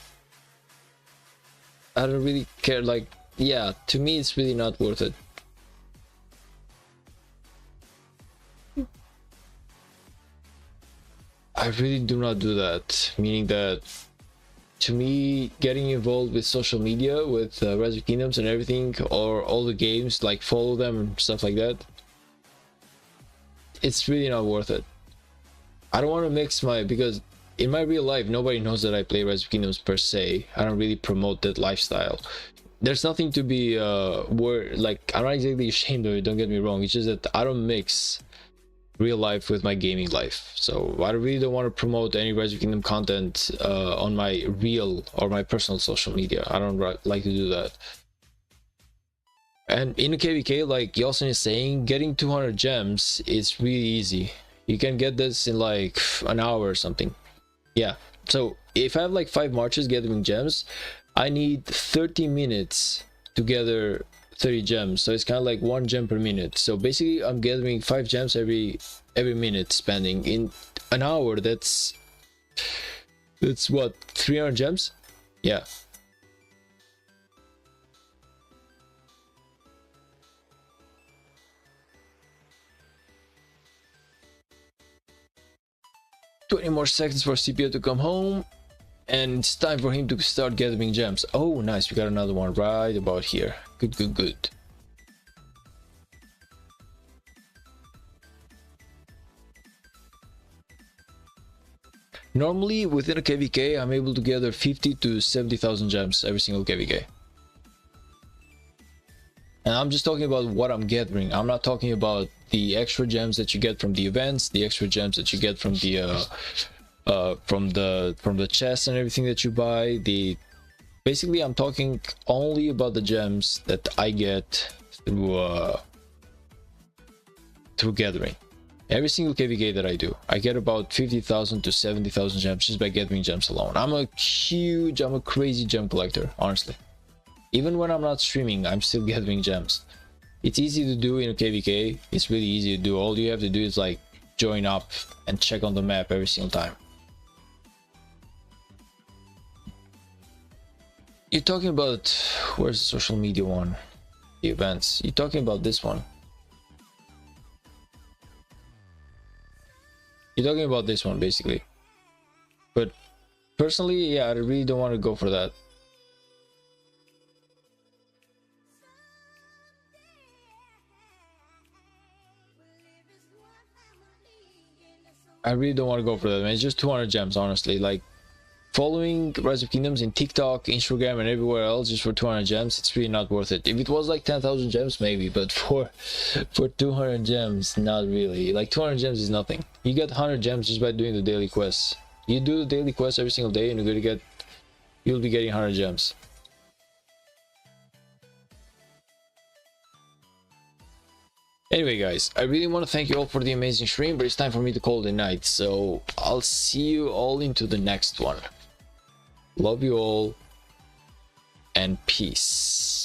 I don't really care. Like, yeah, to me it's really not worth it. I really do not do that, meaning that to me, getting involved with social media, with Rise of Kingdoms and everything, or all the games, like follow them and stuff like that, it's really not worth it. I don't want to mix because in my real life, nobody knows that I play Rise of Kingdoms per se. I don't really promote that lifestyle. There's nothing to be like, I'm not exactly ashamed of it, don't get me wrong. It's just that I don't mix real life with my gaming life, so I really don't want to promote any Rise of Kingdom content on my real or my personal social media. I don't like to do that. And in a KVK, like Yeltsin is saying, getting 200 gems is really easy. You can get this in like an hour or something. Yeah, so if I have like 5 marches gathering gems, I need 30 minutes to gather 30 gems, so it's kind of like 1 gem per minute. So basically I'm gathering 5 gems every minute, spending in an hour. That's what, 300 gems? Yeah. "20 more seconds for CPO to come home, and it's time for him to start gathering gems." Oh, nice, we got another one right about here. Good, good, good. Normally, within a KVK, I'm able to gather 50 to 70,000 gems every single KVK. And I'm just talking about what I'm gathering. I'm not talking about the extra gems that you get from the events, the extra gems that you get from the chests and everything that you buy. Basically, I'm talking only about the gems that I get through gathering. Every single KVK that I do, I get about 50,000 to 70,000 gems just by gathering gems alone. I'm a crazy gem collector, honestly. Even when I'm not streaming, I'm still gathering gems. It's easy to do in a KVK. It's really easy to do. All you have to do is like join up and check on the map every single time. You're talking about, where's the social media one? The events. You're talking about this one. You're talking about this one, basically. But personally, yeah, I really don't want to go for that. I really don't want to go for that, man. It's just 200 gems, honestly. Like, following Rise of Kingdoms in TikTok, Instagram, and everywhere else just for 200 gems, it's really not worth it. If it was like 10,000 gems, maybe, but for 200 gems, not really. Like, 200 gems is nothing. You get 100 gems just by doing the daily quests. You do the daily quests every single day, and you'll be getting 100 gems. Anyway, guys, I really want to thank you all for the amazing stream, but it's time for me to call it a night. So I'll see you all into the next one. Love you all, and peace.